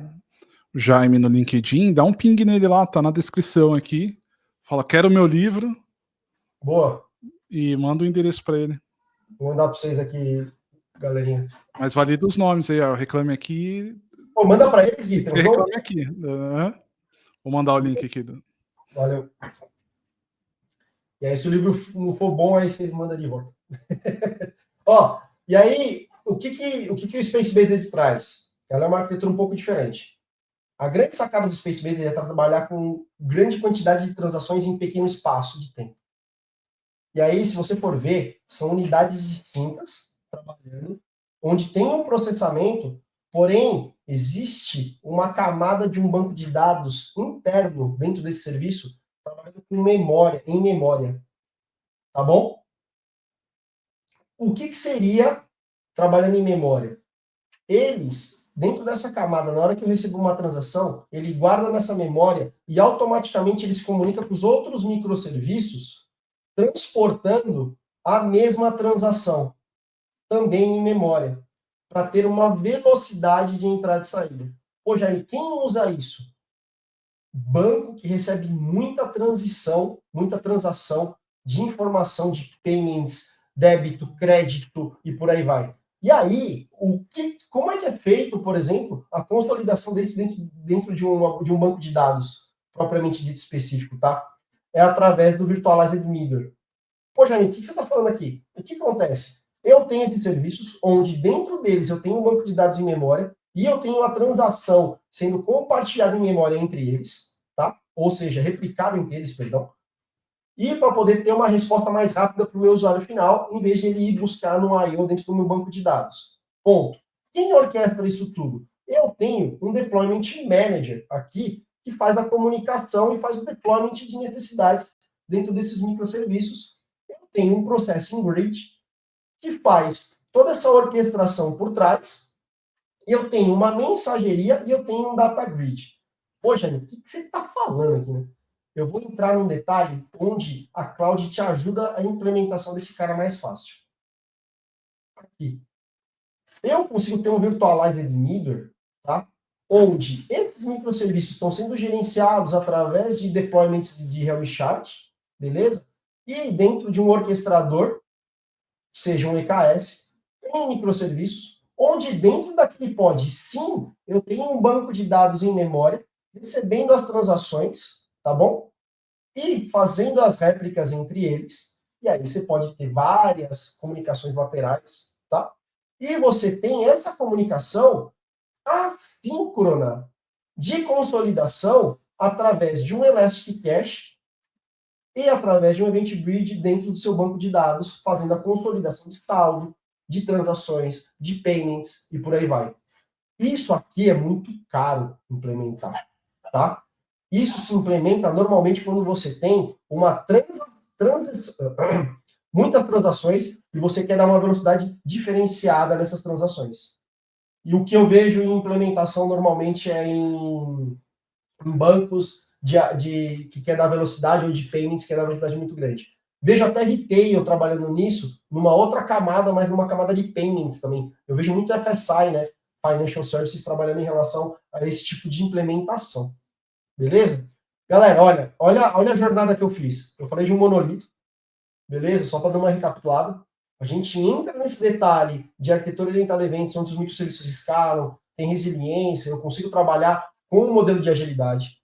Jaime no LinkedIn, dá um ping nele lá, tá na descrição aqui. Fala, quero o meu livro. Boa. E manda o endereço para ele. Vou mandar para vocês aqui, galerinha. Mas valida os nomes aí, ó. Reclame Aqui. Pô, manda para eles, Gui. Você reclame aqui. Vou mandar o link aqui. Valeu. E aí, se o livro não for bom, aí vocês mandam de volta. Ó, e aí, o que o Space Based traz? Ela é uma arquitetura um pouco diferente. A grande sacada do Space Based é trabalhar com grande quantidade de transações em pequeno espaço de tempo. E aí, se você for ver, são unidades distintas trabalhando, onde tem um processamento, porém, existe uma camada de um banco de dados interno dentro desse serviço, trabalhando com memória, em memória. Tá bom? O que seria trabalhando em memória? Eles, dentro dessa camada, na hora que eu recebo uma transação, ele guarda nessa memória e automaticamente ele se comunica com os outros microserviços, transportando a mesma transação, também em memória, para ter uma velocidade de entrada e saída. Pô, Jaime, quem usa isso? Banco que recebe muita transação de informação de payments, débito, crédito e por aí vai. E aí, como é que é feito, por exemplo, a consolidação dentro de um banco de dados propriamente dito específico, tá? É através do Virtualized Middleware. Pô, Jaime, o que você está falando aqui? O que acontece? Eu tenho esses serviços onde dentro deles eu tenho um banco de dados em memória e eu tenho uma transação sendo compartilhada em memória entre eles, tá? Ou seja, replicada entre eles, perdão. E para poder ter uma resposta mais rápida para o meu usuário final, em vez de ele ir buscar no I/O dentro do meu banco de dados. Ponto. Quem orquestra isso tudo? Eu tenho um Deployment Manager aqui que faz a comunicação e faz o deployment de necessidades dentro desses microserviços. Eu tenho um Processing Grid que faz toda essa orquestração por trás. Eu tenho uma mensageria e eu tenho um Data Grid. Poxa, o que você está falando aqui, né? Eu vou entrar num detalhe onde a cloud te ajuda a implementação desse cara mais fácil. Aqui. Eu consigo ter um Virtualized Middleware, tá? Onde esses microserviços estão sendo gerenciados através de deployments de Helm chart, beleza? E dentro de um orquestrador, seja um EKS, tem microserviços, onde dentro daquele pod, sim, eu tenho um banco de dados em memória, recebendo as transações, tá bom? E fazendo as réplicas entre eles. E aí você pode ter várias comunicações laterais, tá? E você tem essa comunicação assíncrona de consolidação através de um Elastic Cache e através de um Event Bridge dentro do seu banco de dados, fazendo a consolidação de saldo, de transações, de payments e por aí vai. Isso aqui é muito caro implementar, tá? Isso se implementa normalmente quando você tem uma muitas transações e você quer dar uma velocidade diferenciada nessas transações. E o que eu vejo em implementação normalmente é em bancos que quer dar velocidade ou de payments que quer dar velocidade muito grande. Vejo até retail trabalhando nisso, numa outra camada, mas numa camada de payments também. Eu vejo muito FSI, né? Financial Services trabalhando em relação a esse tipo de implementação. Beleza? Galera, olha a jornada que eu fiz. Eu falei de um monolito, beleza? Só para dar uma recapitulada. A gente entra nesse detalhe de arquitetura orientada a eventos, onde os microserviços escalam, tem resiliência, eu consigo trabalhar com um modelo de agilidade.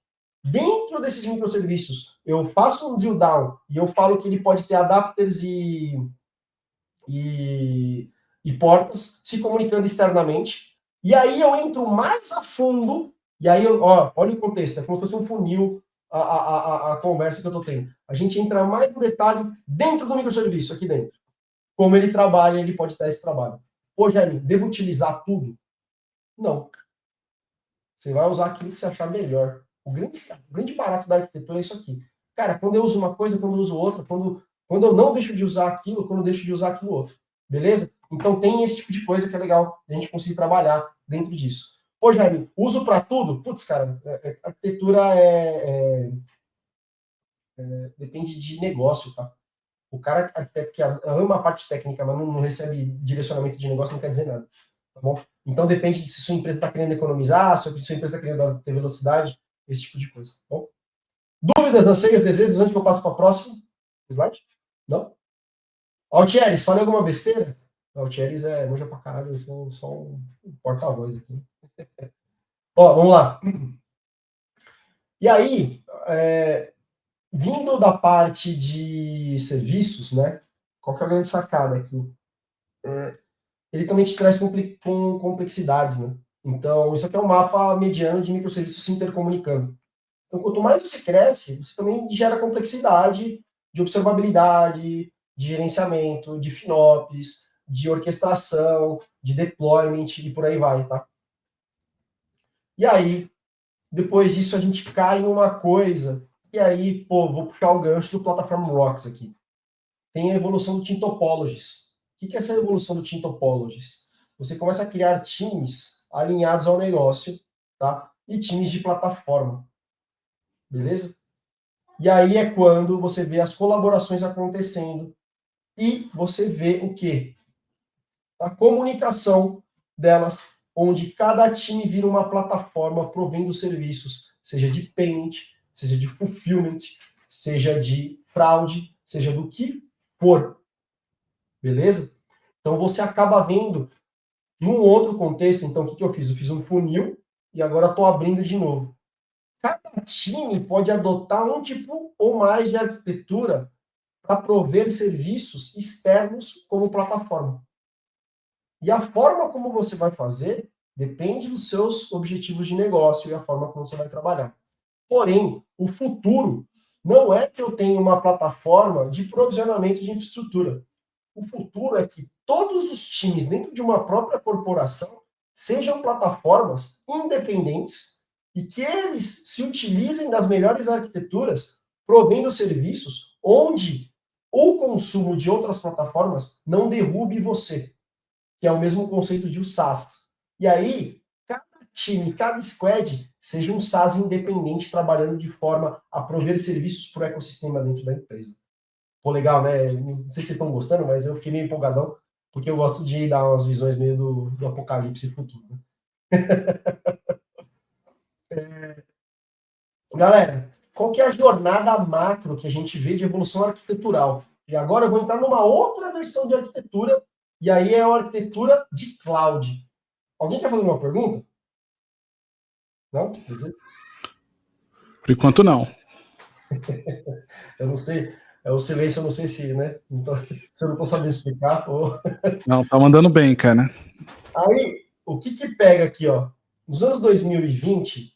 Dentro desses microserviços, eu faço um drill down e eu falo que ele pode ter adapters e portas se comunicando externamente. E aí eu entro mais a fundo, e aí, olha o contexto, é como se fosse um funil a conversa que eu estou tendo. A gente entra mais no detalhe dentro do microserviço, aqui dentro. Como ele trabalha, ele pode dar esse trabalho. Pô, Jaime, devo utilizar tudo? Não. Você vai usar aquilo que você achar melhor. O grande barato da arquitetura é isso aqui. Cara, quando eu uso uma coisa, quando eu uso outra, quando eu não deixo de usar aquilo, quando eu deixo de usar aquilo outro. Beleza? Então tem esse tipo de coisa que é legal a gente conseguir trabalhar dentro disso. Pô, Jaime, uso para tudo? Putz, cara, arquitetura depende de negócio, tá? O cara arquiteto que ama a parte técnica, mas não recebe direcionamento de negócio, não quer dizer nada. Tá bom? Então depende de se sua empresa está querendo economizar, se sua empresa está querendo ter velocidade, esse tipo de coisa. Tá bom? Dúvidas, anseios, desejos, antes que eu passo para o próximo slide? Não? Altieres, falei alguma besteira? Altieres manja pra caralho, eu sou só um porta-voz aqui. Ó, vamos lá. E aí, vindo da parte de serviços, né? Qual que é a grande sacada aqui? Ele também te traz complexidades, né? Então, isso aqui é um mapa mediano de microserviços se intercomunicando. Então, quanto mais você cresce, você também gera complexidade de observabilidade, de gerenciamento, de FinOps, de orquestração, de deployment e por aí vai, tá? E aí, depois disso, a gente cai numa coisa, e aí, pô, vou puxar o gancho do Platform Rocks aqui. Tem a evolução do Team Topologies. O que é essa evolução do Team Topologies? Você começa a criar times alinhados ao negócio, tá? E times de plataforma. Beleza? E aí é quando você vê as colaborações acontecendo e você vê o quê? A comunicação delas, onde cada time vira uma plataforma provendo serviços, seja de payment, seja de fulfillment, seja de fraude, seja do que for. Beleza? Então você acaba vendo num outro contexto, então o que eu fiz? Eu fiz um funil e agora estou abrindo de novo. Cada time pode adotar um tipo ou mais de arquitetura para prover serviços externos como plataforma. E a forma como você vai fazer depende dos seus objetivos de negócio e a forma como você vai trabalhar. Porém, o futuro não é que eu tenha uma plataforma de provisionamento de infraestrutura. O futuro é que todos os times dentro de uma própria corporação sejam plataformas independentes e que eles se utilizem das melhores arquiteturas, provendo serviços onde o consumo de outras plataformas não derrube você, que é o mesmo conceito de um SaaS. E aí, cada time, cada squad seja um SaaS independente trabalhando de forma a prover serviços para o ecossistema dentro da empresa. Pô, legal, né? Não sei se vocês estão gostando, mas eu fiquei meio empolgadão, porque eu gosto de dar umas visões meio do apocalipse futuro. Né? Galera, qual que é a jornada macro que a gente vê de evolução arquitetural? E agora eu vou entrar numa outra versão de arquitetura, e aí é a arquitetura de cloud. Alguém quer fazer uma pergunta? Não? Por enquanto, não. Eu não sei. É o silêncio, eu não sei se, né? Então, se eu não estou sabendo explicar. Ou... Não, tá mandando bem, cara. Aí, o que pega aqui, ó? Nos anos 2020,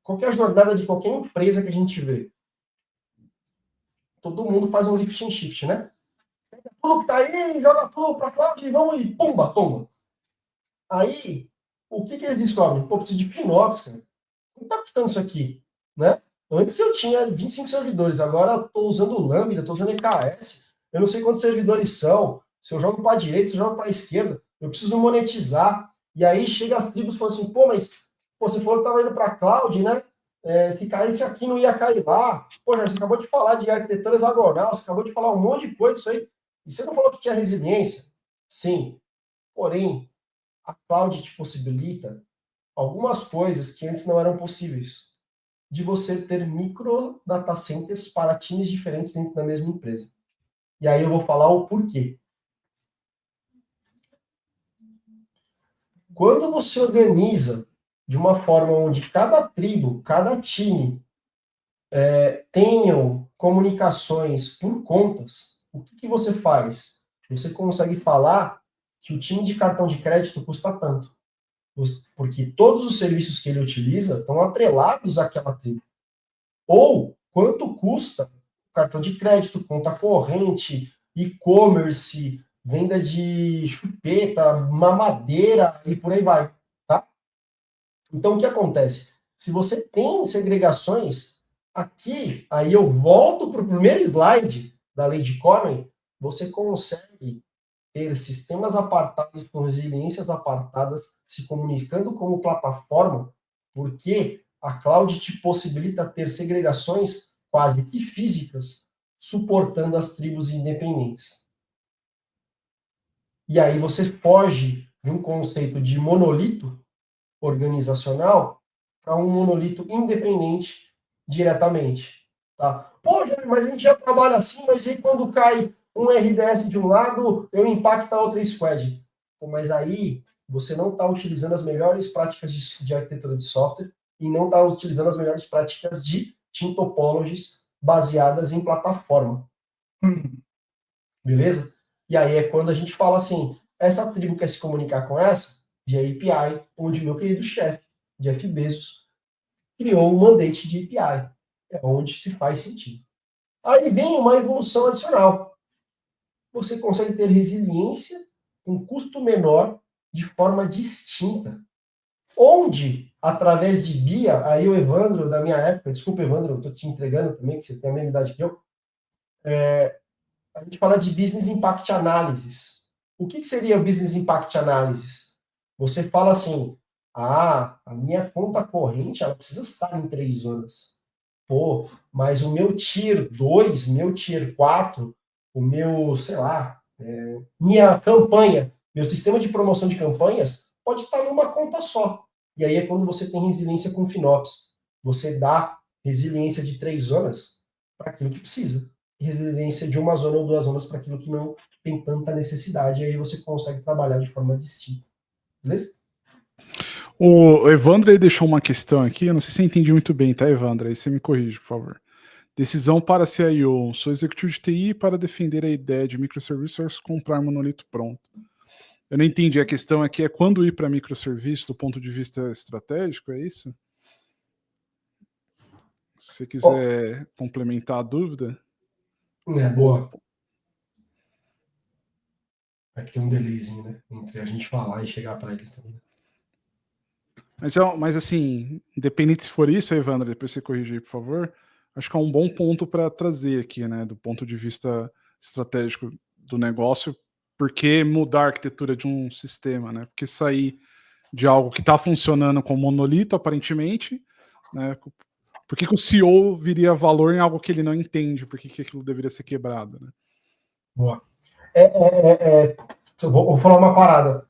qual que é a jornada de qualquer empresa que a gente vê? Todo mundo faz um lift and shift, né? Pega tudo que tá aí, joga tudo para cloud e vamos e pumba, toma. Aí, o que eles descobrem? Pô, preciso de FinOps, cara. Não tá custando isso aqui, né? Antes eu tinha 25 servidores, agora eu tô usando o Lambda, tô usando EKS, eu não sei quantos servidores são, se eu jogo para a direita, se eu jogo para a esquerda, eu preciso monetizar. E aí chega as tribos e falam assim, pô, mas você falou que estava indo para cloud, né? Se caísse aqui, não ia cair lá. Pô, você acabou de falar de arquitetura hexagonal, você acabou de falar um monte de coisa isso aí. E você não falou que tinha resiliência? Sim. Porém, a cloud te possibilita algumas coisas que antes não eram possíveis. De você ter micro data centers para times diferentes dentro da mesma empresa. E aí eu vou falar o porquê. Quando você organiza de uma forma onde cada tribo, cada time tenham comunicações por contas, o que você faz? Você consegue falar que o time de cartão de crédito custa tanto. Porque todos os serviços que ele utiliza estão atrelados àquela tribo. Ou quanto custa cartão de crédito, conta corrente, e-commerce, venda de chupeta, mamadeira e por aí vai. Tá? Então, o que acontece? Se você tem segregações, aqui, aí eu volto para o primeiro slide da lei de Corman, você consegue ter sistemas apartados com resiliências apartadas se comunicando como plataforma, porque a cloud te possibilita ter segregações quase que físicas, suportando as tribos independentes. E aí você foge de um conceito de monolito organizacional para um monolito independente diretamente. Tá? Pô, mas a gente já trabalha assim, mas e quando cai um RDS de um lado, eu impacto a outra squad? Pô, mas aí você não está utilizando as melhores práticas de arquitetura de software e não está utilizando as melhores práticas de team topologies baseadas em plataforma. Beleza? E aí é quando a gente fala assim, essa tribo quer se comunicar com essa via API, onde meu querido chefe, Jeff Bezos, criou um mandate de API. É onde se faz sentido. Aí vem uma evolução adicional. Você consegue ter resiliência com custo menor de forma distinta. Onde, através de BIA, aí o Evandro, da minha época, desculpa, Evandro, eu estou te entregando também, que você tem a mesma idade que eu, a gente fala de Business Impact Analysis. O que seria o Business Impact Analysis? Você fala assim, a minha conta corrente, ela precisa estar em 3 zonas. Pô, mas o meu Tier 2, meu Tier 4, o meu, sei lá, minha campanha, meu sistema de promoção de campanhas pode estar numa conta só. E aí é quando você tem resiliência com FinOps. Você dá resiliência de 3 zonas para aquilo que precisa. E resiliência de uma zona ou 2 zonas para aquilo que não tem tanta necessidade. E aí você consegue trabalhar de forma distinta. Beleza? O Evandro aí deixou uma questão aqui, eu não sei se eu entendi muito bem, tá, Evandro? Aí você me corrige, por favor. Decisão para CIO. Sou executivo de TI para defender a ideia de microserviços comprar monolito pronto. Eu não entendi. A questão aqui é quando ir para microserviço do ponto de vista estratégico, é isso? Se você quiser complementar a dúvida. Boa. Vai ter um delayzinho, né? Entre a gente falar e chegar para eles também. Mas assim, independente se for isso, Evandro, depois você corrige aí, por favor. Acho que é um bom ponto para trazer aqui, né, do ponto de vista estratégico do negócio, porque mudar a arquitetura de um sistema, né? Porque sair de algo que está funcionando como monolito, aparentemente, né? Por que o CEO viria valor em algo que ele não entende? Por que aquilo deveria ser quebrado, né? Boa. Vou falar uma parada.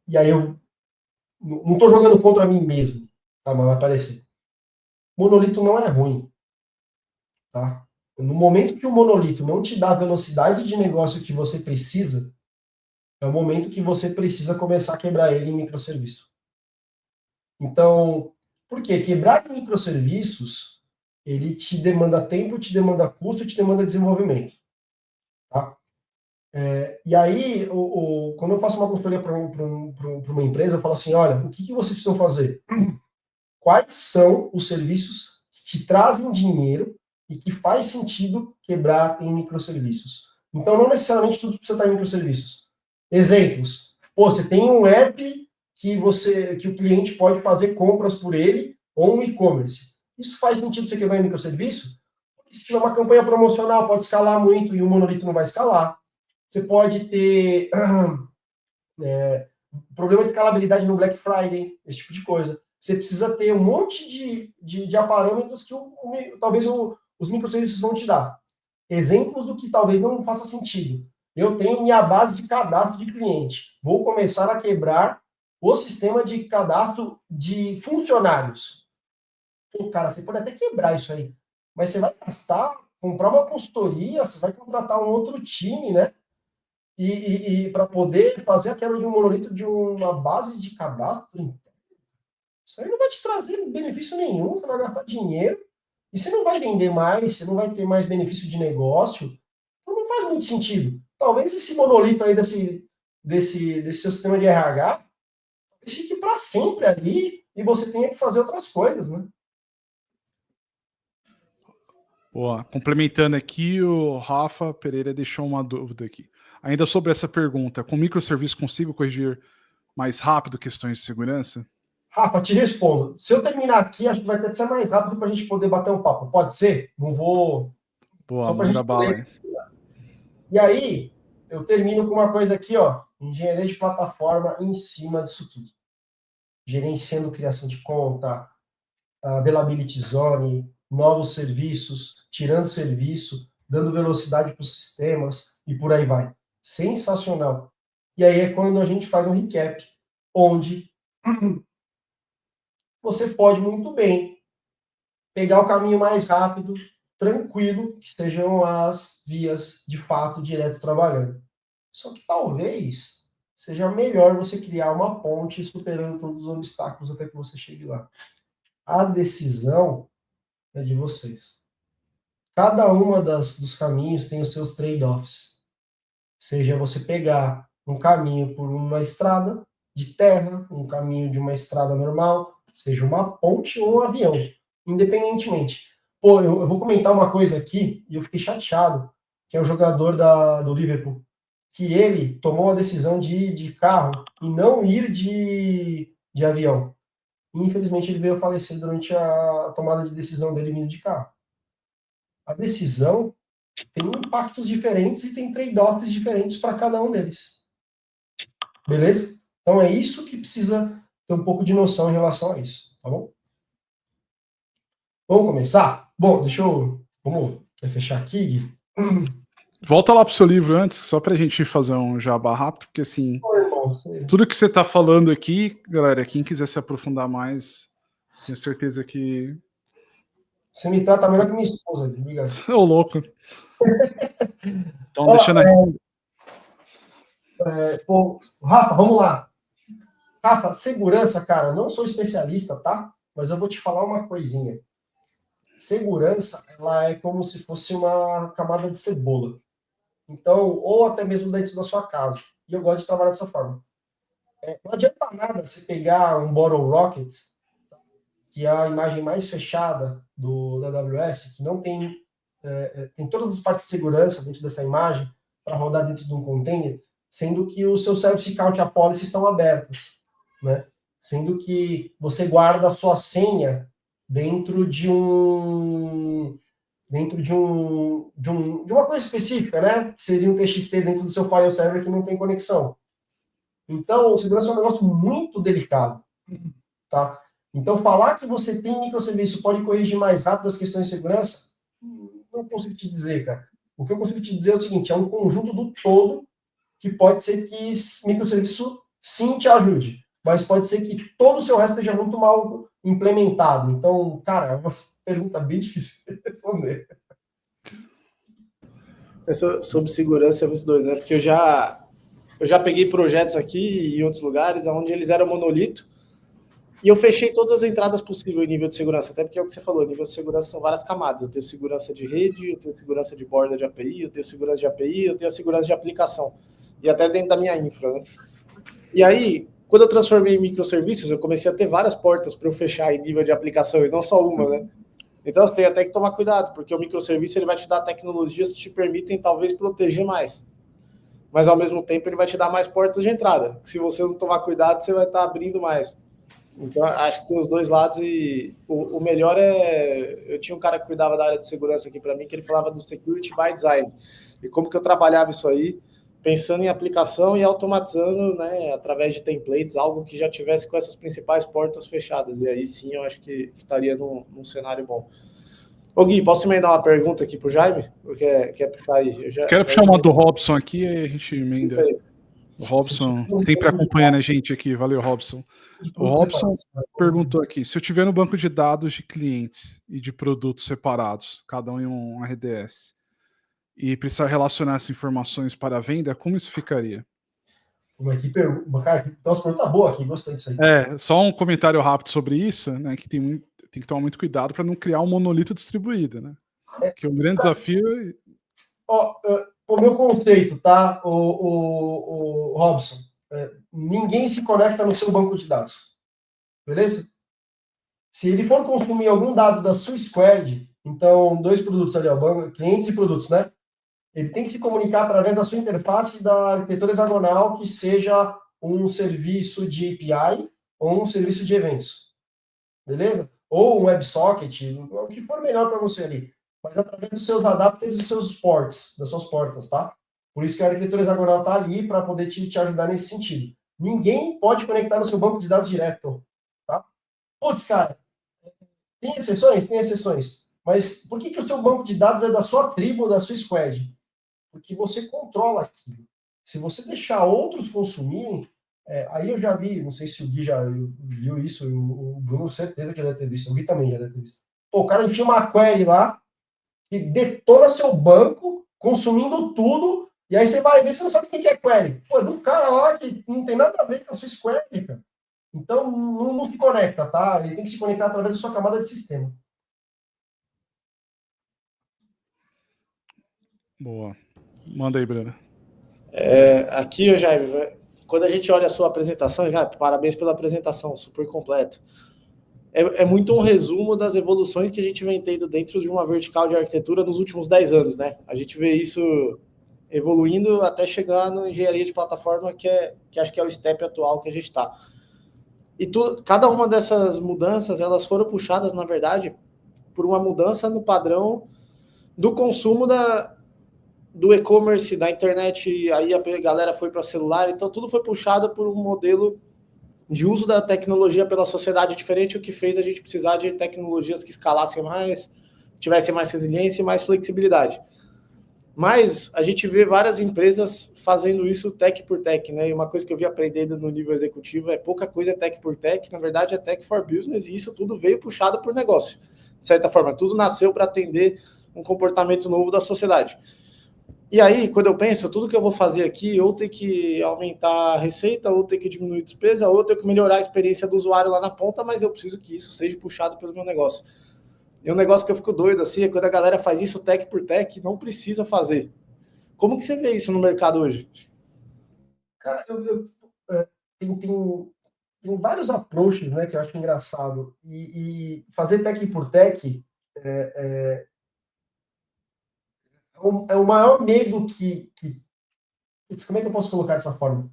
E aí eu não estou jogando contra mim mesmo, tá? Mas vai aparecer. Monolito não é ruim, tá? No momento que o monolito não te dá a velocidade de negócio que você precisa, é o momento que você precisa começar a quebrar ele em microserviço. Então, por quê? Quebrar em microserviços, ele te demanda tempo, te demanda custo, te demanda desenvolvimento, tá? E aí, quando eu faço uma consultoria para uma empresa, eu falo assim, olha, o que vocês precisam fazer? Quais são os serviços que te trazem dinheiro e que faz sentido quebrar em microserviços? Então, não necessariamente tudo precisa estar em microserviços. Exemplos. Pô, você tem um app que o cliente pode fazer compras por ele, ou um e-commerce. Isso faz sentido você quebrar em microserviço? Porque se tiver uma campanha promocional, pode escalar muito e o monolito não vai escalar. Você pode ter problema de escalabilidade no Black Friday, esse tipo de coisa. Você precisa ter um monte de parâmetros que talvez os microserviços vão te dar. Exemplos do que talvez não faça sentido. Eu tenho minha base de cadastro de cliente. Vou começar a quebrar o sistema de cadastro de funcionários. Pô, cara, você pode até quebrar isso aí, mas você vai gastar, comprar uma consultoria, você vai contratar um outro time, né? E para poder fazer a quebra de um monolito de uma base de cadastro, isso aí não vai te trazer benefício nenhum, você vai gastar dinheiro e você não vai vender mais, você não vai ter mais benefício de negócio, então não faz muito sentido. Talvez esse monolito aí desse seu sistema de RH fique para sempre ali e você tenha que fazer outras coisas, né? Boa. Complementando aqui, o Rafa Pereira deixou uma dúvida aqui. Ainda sobre essa pergunta, com microserviço consigo corrigir mais rápido questões de segurança? Rafa, te respondo. Se eu terminar aqui, acho que vai ter que ser mais rápido para a gente poder bater um papo. Pode ser? Não vou. Boa, Só para a manda gente bala poder. aí. E aí, eu termino com uma coisa aqui, ó. Engenharia de plataforma em cima disso tudo. Gerenciando criação de conta, availability zone, novos serviços, tirando serviço, dando velocidade para os sistemas e por aí vai. Sensacional. E aí é quando a gente faz um recap, onde você pode muito bem pegar o caminho mais rápido, tranquilo, que sejam as vias de fato direto trabalhando. Só que talvez seja melhor você criar uma ponte superando todos os obstáculos até que você chegue lá. A decisão é de vocês. Cada uma dos caminhos tem os seus trade-offs. Seja você pegar um caminho por uma estrada de terra, um caminho de uma estrada normal, seja uma ponte ou um avião, independentemente. Pô, eu vou comentar uma coisa aqui e eu fiquei chateado, que é o jogador do Liverpool, que ele tomou a decisão de ir de carro e não ir de avião. Infelizmente, ele veio a falecer durante a tomada de decisão dele vindo de carro. A decisão tem impactos diferentes e tem trade-offs diferentes para cada um deles. Beleza? Então é isso que precisa ter um pouco de noção em relação a isso, tá bom? Vamos começar? Bom, quer fechar aqui, Gui? Volta lá pro seu livro antes, só pra gente fazer um jabá rápido, porque assim, tudo que você tá falando aqui, galera, quem quiser se aprofundar mais, tenho certeza que... Você me trata melhor que minha esposa, obrigado. Ô, louco. Então, deixando aqui. Rafa, vamos lá. Rafa, segurança, cara, não sou especialista, tá? Mas eu vou te falar uma coisinha. Segurança, ela é como se fosse uma camada de cebola. Então, ou até mesmo dentro da sua casa. E eu gosto de trabalhar dessa forma. Não adianta nada você pegar um Bottle Rocket, que é a imagem mais fechada da AWS, que não tem, tem todas as partes de segurança dentro dessa imagem, para rodar dentro de um container, sendo que o seu Service Count e a Policy estão abertas, né? Sendo que você guarda a sua senha dentro de uma coisa específica, né? Que seria um TXT dentro do seu file server que não tem conexão. Então, segurança é um negócio muito delicado, tá? Então, falar que você tem microserviço pode corrigir mais rápido as questões de segurança, não consigo te dizer, cara. O que eu consigo te dizer é o seguinte, é um conjunto do todo que pode ser que microserviço sim te ajude, mas pode ser que todo o seu resto esteja muito mal implementado. Então, cara, é uma pergunta bem difícil de responder. Sobre segurança é muito doido, né? Porque eu já peguei projetos aqui em outros lugares onde eles eram monolito e eu fechei todas as entradas possíveis em nível de segurança, até porque é o que você falou, nível de segurança são várias camadas. Eu tenho segurança de rede, eu tenho segurança de borda de API, eu tenho segurança de API, eu tenho a segurança de aplicação. E até dentro da minha infra, né? E aí, quando eu transformei em microserviços, eu comecei a ter várias portas para eu fechar em nível de aplicação, e não só uma, né? Então, você tem até que tomar cuidado, porque o microserviço ele vai te dar tecnologias que te permitem, talvez, proteger mais. Mas, ao mesmo tempo, ele vai te dar mais portas de entrada. Se você não tomar cuidado, você vai estar abrindo mais. Então, acho que tem os dois lados e o melhor é... Eu tinha um cara que cuidava da área de segurança aqui para mim, que ele falava do Security by Design. E como que eu trabalhava isso aí, pensando em aplicação e automatizando, né, através de templates, algo que já tivesse com essas principais portas fechadas. E aí sim, eu acho que estaria num cenário bom. Ô Gui, posso emendar uma pergunta aqui pro Jaime? Quer puxar aí? Quero puxar uma do Robson aqui e a gente emenda. O Robson sempre acompanhando a gente aqui. Valeu, Robson. O Robson perguntou aqui, se eu tiver no banco de dados de clientes e de produtos separados, cada um em um RDS, e precisar relacionar essas informações para a venda, como isso ficaria? Cara, então, uma pergunta boa aqui, gostei disso aí. Só um comentário rápido sobre isso, né, que tem tem que tomar muito cuidado para não criar um monolito distribuído, né? Que o grande desafio é... O meu conceito, tá, o Robson, ninguém se conecta no seu banco de dados, beleza? Se ele for consumir algum dado da sua squad, então 2 produtos ali, ó, clientes e produtos, né? Ele tem que se comunicar através da sua interface da arquitetura hexagonal, que seja um serviço de API ou um serviço de eventos, beleza? Ou um WebSocket, o que for melhor para você ali, mas através dos seus adapters e dos seus ports, das suas portas, tá? Por isso que a arquitetura hexagonal está ali para poder te ajudar nesse sentido. Ninguém pode conectar no seu banco de dados direto, tá? Putz, cara, tem exceções? Tem exceções. Mas por que o seu banco de dados é da sua tribo, da sua squad? Porque você controla aquilo. Se você deixar outros consumirem, aí eu já vi, não sei se o Gui já viu isso, o Bruno certeza que já deve ter visto, o Gui também já deve ter visto. Pô, o cara enfia uma query lá, que detona seu banco, consumindo tudo, e aí você vai ver, você não sabe quem que é query. Pô, é do cara lá que não tem nada a ver com a sua squad, cara. Então, não se conecta, tá? Ele tem que se conectar através da sua camada de sistema. Boa. Manda aí, Bruno. Aqui, Jaime, quando a gente olha a sua apresentação, já parabéns pela apresentação, super completo. É muito um resumo das evoluções que a gente vem tendo dentro de uma vertical de arquitetura nos últimos 10 anos, né? A gente vê isso evoluindo até chegar na engenharia de plataforma, que acho que é o step atual que a gente está. E cada uma dessas mudanças, elas foram puxadas, na verdade, por uma mudança no padrão do consumo do e-commerce, da internet, aí a galera foi para celular, então tudo foi puxado por um modelo de uso da tecnologia pela sociedade diferente, o que fez a gente precisar de tecnologias que escalassem mais, tivessem mais resiliência e mais flexibilidade. Mas a gente vê várias empresas fazendo isso tech por tech, né? E uma coisa que eu vi aprendendo no nível executivo é pouca coisa é tech por tech, na verdade é tech for business, e isso tudo veio puxado por negócio. De certa forma, tudo nasceu para atender um comportamento novo da sociedade. E aí, quando eu penso, tudo que eu vou fazer aqui, ou ter que aumentar a receita, ou ter que diminuir a despesa, ou ter que melhorar a experiência do usuário lá na ponta, mas eu preciso que isso seja puxado pelo meu negócio. E um negócio que eu fico doido, assim, é quando a galera faz isso tech por tech, não precisa fazer. Como que você vê isso no mercado hoje? Cara, tem vários approaches, né, que eu acho engraçado. E fazer tech por tech é o maior medo que... Como é que eu posso colocar dessa forma?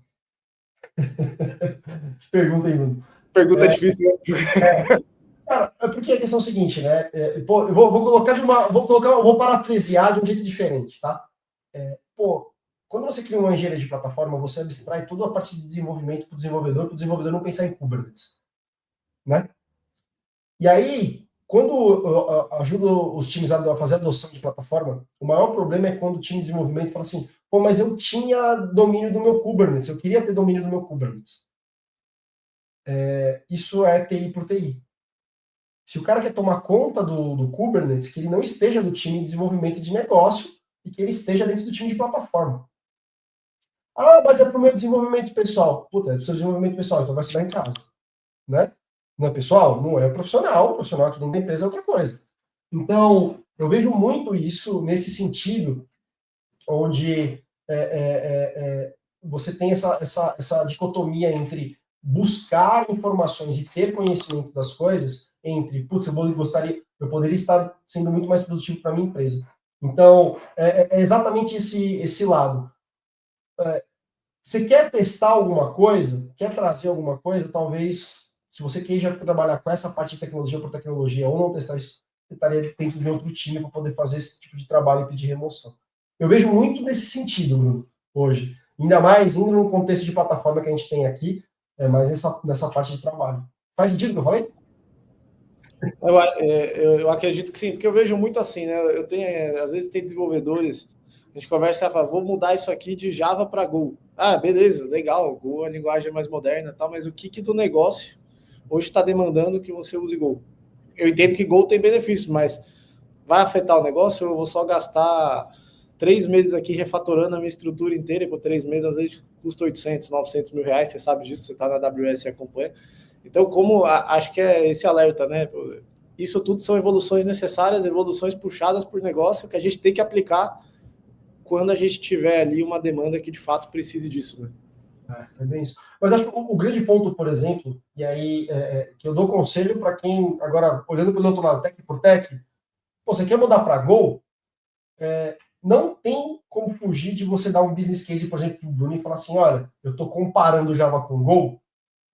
Pergunta aí, Bruno. Pergunta difícil, né? Cara, porque a questão é a seguinte, né? Pô, eu vou parafrasear de um jeito diferente, tá? Quando você cria uma engenharia de plataforma, você abstrai toda a parte de desenvolvimento para o desenvolvedor não pensar em Kubernetes, né? E aí, quando eu ajudo os times a fazer a adoção de plataforma, o maior problema é quando o time de desenvolvimento fala assim, pô, mas eu tinha domínio do meu Kubernetes, eu queria ter domínio do meu Kubernetes. Isso é TI por TI. Se o cara quer tomar conta do Kubernetes, que ele não esteja do time de desenvolvimento de negócio e que ele esteja dentro do time de plataforma. Ah, mas é para o meu desenvolvimento pessoal. Puta, é para o seu desenvolvimento pessoal, então vai estudar em casa. Né? Não é pessoal? Não é profissional. O profissional aqui dentro da empresa é outra coisa. Então, eu vejo muito isso nesse sentido, onde você tem essa dicotomia entre buscar informações e ter conhecimento das coisas, entre, putz, eu poderia estar sendo muito mais produtivo para a minha empresa. Então, é exatamente esse lado. Você quer testar alguma coisa, quer trazer alguma coisa, talvez, se você queira trabalhar com essa parte de tecnologia por tecnologia ou não testar isso, você estaria dentro de outro time para poder fazer esse tipo de trabalho e pedir remoção. Eu vejo muito nesse sentido, Bruno, hoje. Ainda mais indo no contexto de plataforma que a gente tem aqui, mais nessa parte de trabalho. Faz sentido o que eu falei? Eu acredito que sim, porque eu vejo muito assim, né? Eu tenho, às vezes tem desenvolvedores, a gente conversa com ela e fala, vou mudar isso aqui de Java para Go. Ah, beleza, legal, Go é a linguagem mais moderna e tal, mas o que do negócio hoje está demandando que você use Go? Eu entendo que Go tem benefícios, mas vai afetar o negócio ou eu vou só gastar 3 meses aqui refatorando a minha estrutura inteira, e por 3 meses às vezes custa 800, 900 mil reais, você sabe disso, você está na AWS e acompanha. Então, acho que é esse alerta, né? isso tudo são evoluções necessárias, evoluções puxadas por negócio que a gente tem que aplicar quando a gente tiver ali uma demanda que de fato precise disso, né? É bem isso. Mas acho que o grande ponto, por exemplo, e aí que eu dou conselho para quem, agora, olhando pelo outro lado, tech por tech, você quer mudar para Go, não tem como fugir de você dar um business case, por exemplo, para o Bruno e falar assim, olha, eu estou comparando Java com Go,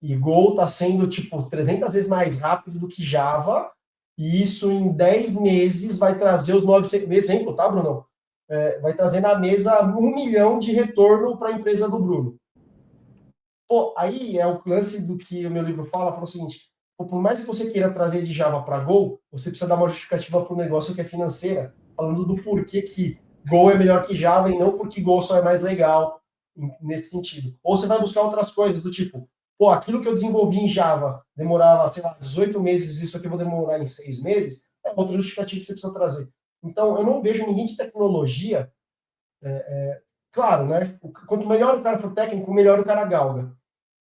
e Go está sendo, tipo, 300 vezes mais rápido do que Java, e isso em 10 meses vai trazer os 900... Exemplo, tá, Bruno? Vai trazer na mesa 1 milhão de retorno para a empresa do Bruno. Pô, aí é o lance do que o meu livro fala o seguinte, por mais que você queira trazer de Java para Go, você precisa dar uma justificativa para o negócio que é financeira, falando do porquê que Go é melhor que Java e não porque Go só é mais legal nesse sentido. Ou você vai buscar outras coisas do tipo, pô, aquilo que eu desenvolvi em Java demorava, sei lá, 18 meses, isso aqui eu vou demorar em 6 meses, é outra justificativa que você precisa trazer. Então, eu não vejo ninguém de tecnologia, claro, né? Quanto melhor o cara for técnico, melhor o cara galga.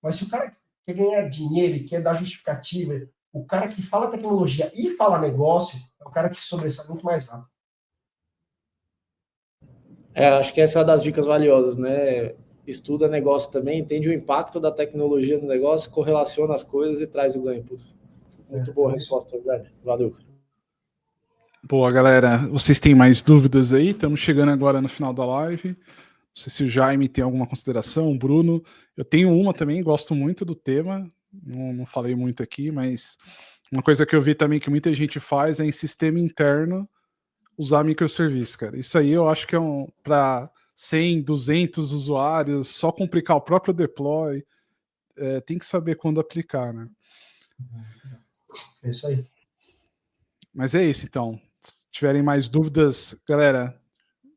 Mas se o cara quer ganhar dinheiro e quer dar justificativa, o cara que fala tecnologia e fala negócio, é o cara que sobressai muito mais rápido. Acho que essa é uma das dicas valiosas, né? Estuda negócio também, entende o impacto da tecnologia no negócio, correlaciona as coisas e traz o ganho. Muito boa a resposta, velho. Valeu. Boa, galera. Vocês têm mais dúvidas aí? Estamos chegando agora no final da live. Não sei se o Jaime tem alguma consideração, o Bruno. Eu tenho uma também, gosto muito do tema. Não falei muito aqui, mas uma coisa que eu vi também que muita gente faz é em sistema interno usar microserviços, cara. Isso aí eu acho que é para 100, 200 usuários, só complicar o próprio deploy. Tem que saber quando aplicar, né? É isso aí. Mas é isso, então. Se tiverem mais dúvidas, galera,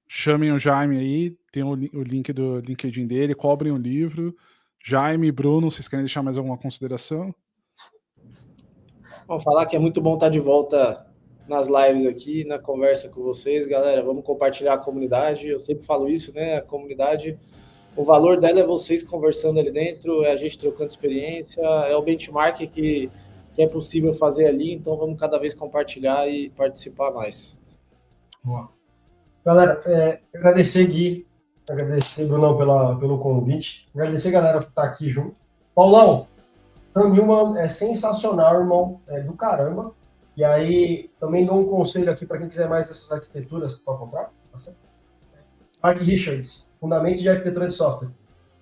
chamem o Jaime aí, tem o link do LinkedIn dele, cobrem o livro. Jaime, Bruno, vocês querem deixar mais alguma consideração? Vamos falar que é muito bom estar de volta nas lives aqui, na conversa com vocês, galera. Vamos compartilhar a comunidade. Eu sempre falo isso, né? A comunidade, o valor dela é vocês conversando ali dentro, é a gente trocando experiência, é o benchmark que é possível fazer ali. Então vamos cada vez compartilhar e participar mais. Boa. Galera, agradecer, Gui, agradecer, Brunão, pelo convite, agradecer, galera, por estar aqui junto. Paulão, Dan Newman é sensacional, irmão, é do caramba. E aí, também dou um conselho aqui para quem quiser mais dessas arquiteturas para comprar. Tá certo? Mark Richards, Fundamentos de Arquitetura de Software.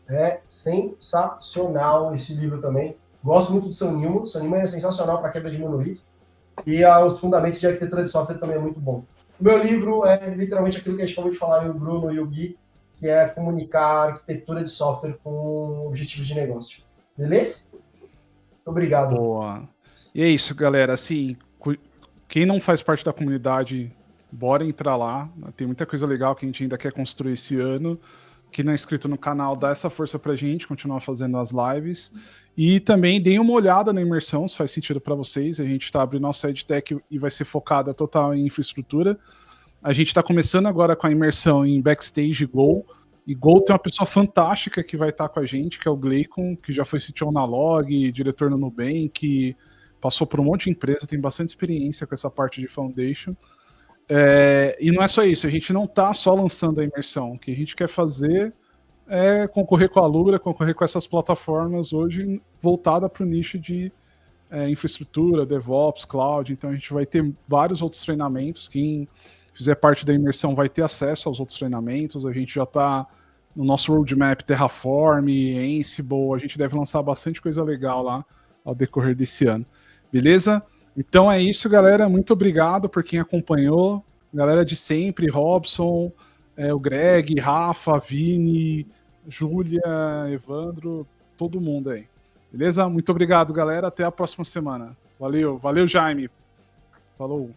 É sensacional esse livro também. Gosto muito do Sam Newman. Sam Newman é sensacional para quebra de monolito. E os Fundamentos de Arquitetura de Software também é muito bom. O meu livro é literalmente aquilo que a gente acabou de falar, o Bruno e o Gui, que é comunicar arquitetura de software com objetivos de negócio. Beleza? Muito obrigado. Boa. E é isso, galera. Assim, quem não faz parte da comunidade, bora entrar lá. Tem muita coisa legal que a gente ainda quer construir esse ano. Quem não é inscrito no canal, dá essa força pra gente, continuar fazendo as lives. E também deem uma olhada na imersão, se faz sentido para vocês. A gente está abrindo nossa EdTech e vai ser focada total em infraestrutura. A gente está começando agora com a imersão em Backstage Go. E Go tem uma pessoa fantástica que vai estar com a gente, que é o Gleicon, que já foi CTO na Log, diretor no Nubank, passou por um monte de empresa, tem bastante experiência com essa parte de Foundation. E não é só isso, a gente não está só lançando a imersão. O que a gente quer fazer é concorrer com a Lura, concorrer com essas plataformas hoje voltada para o nicho de infraestrutura, DevOps, Cloud. Então a gente vai ter vários outros treinamentos. Quem fizer parte da imersão vai ter acesso aos outros treinamentos. A gente já está no nosso roadmap Terraform, Ansible. A gente deve lançar bastante coisa legal lá ao decorrer desse ano. Beleza? Então é isso, galera. Muito obrigado por quem acompanhou. Galera de sempre, Robson, o Greg, Rafa, Vini, Júlia, Evandro, todo mundo aí. Beleza? Muito obrigado, galera. Até a próxima semana. Valeu, Jaime. Falou.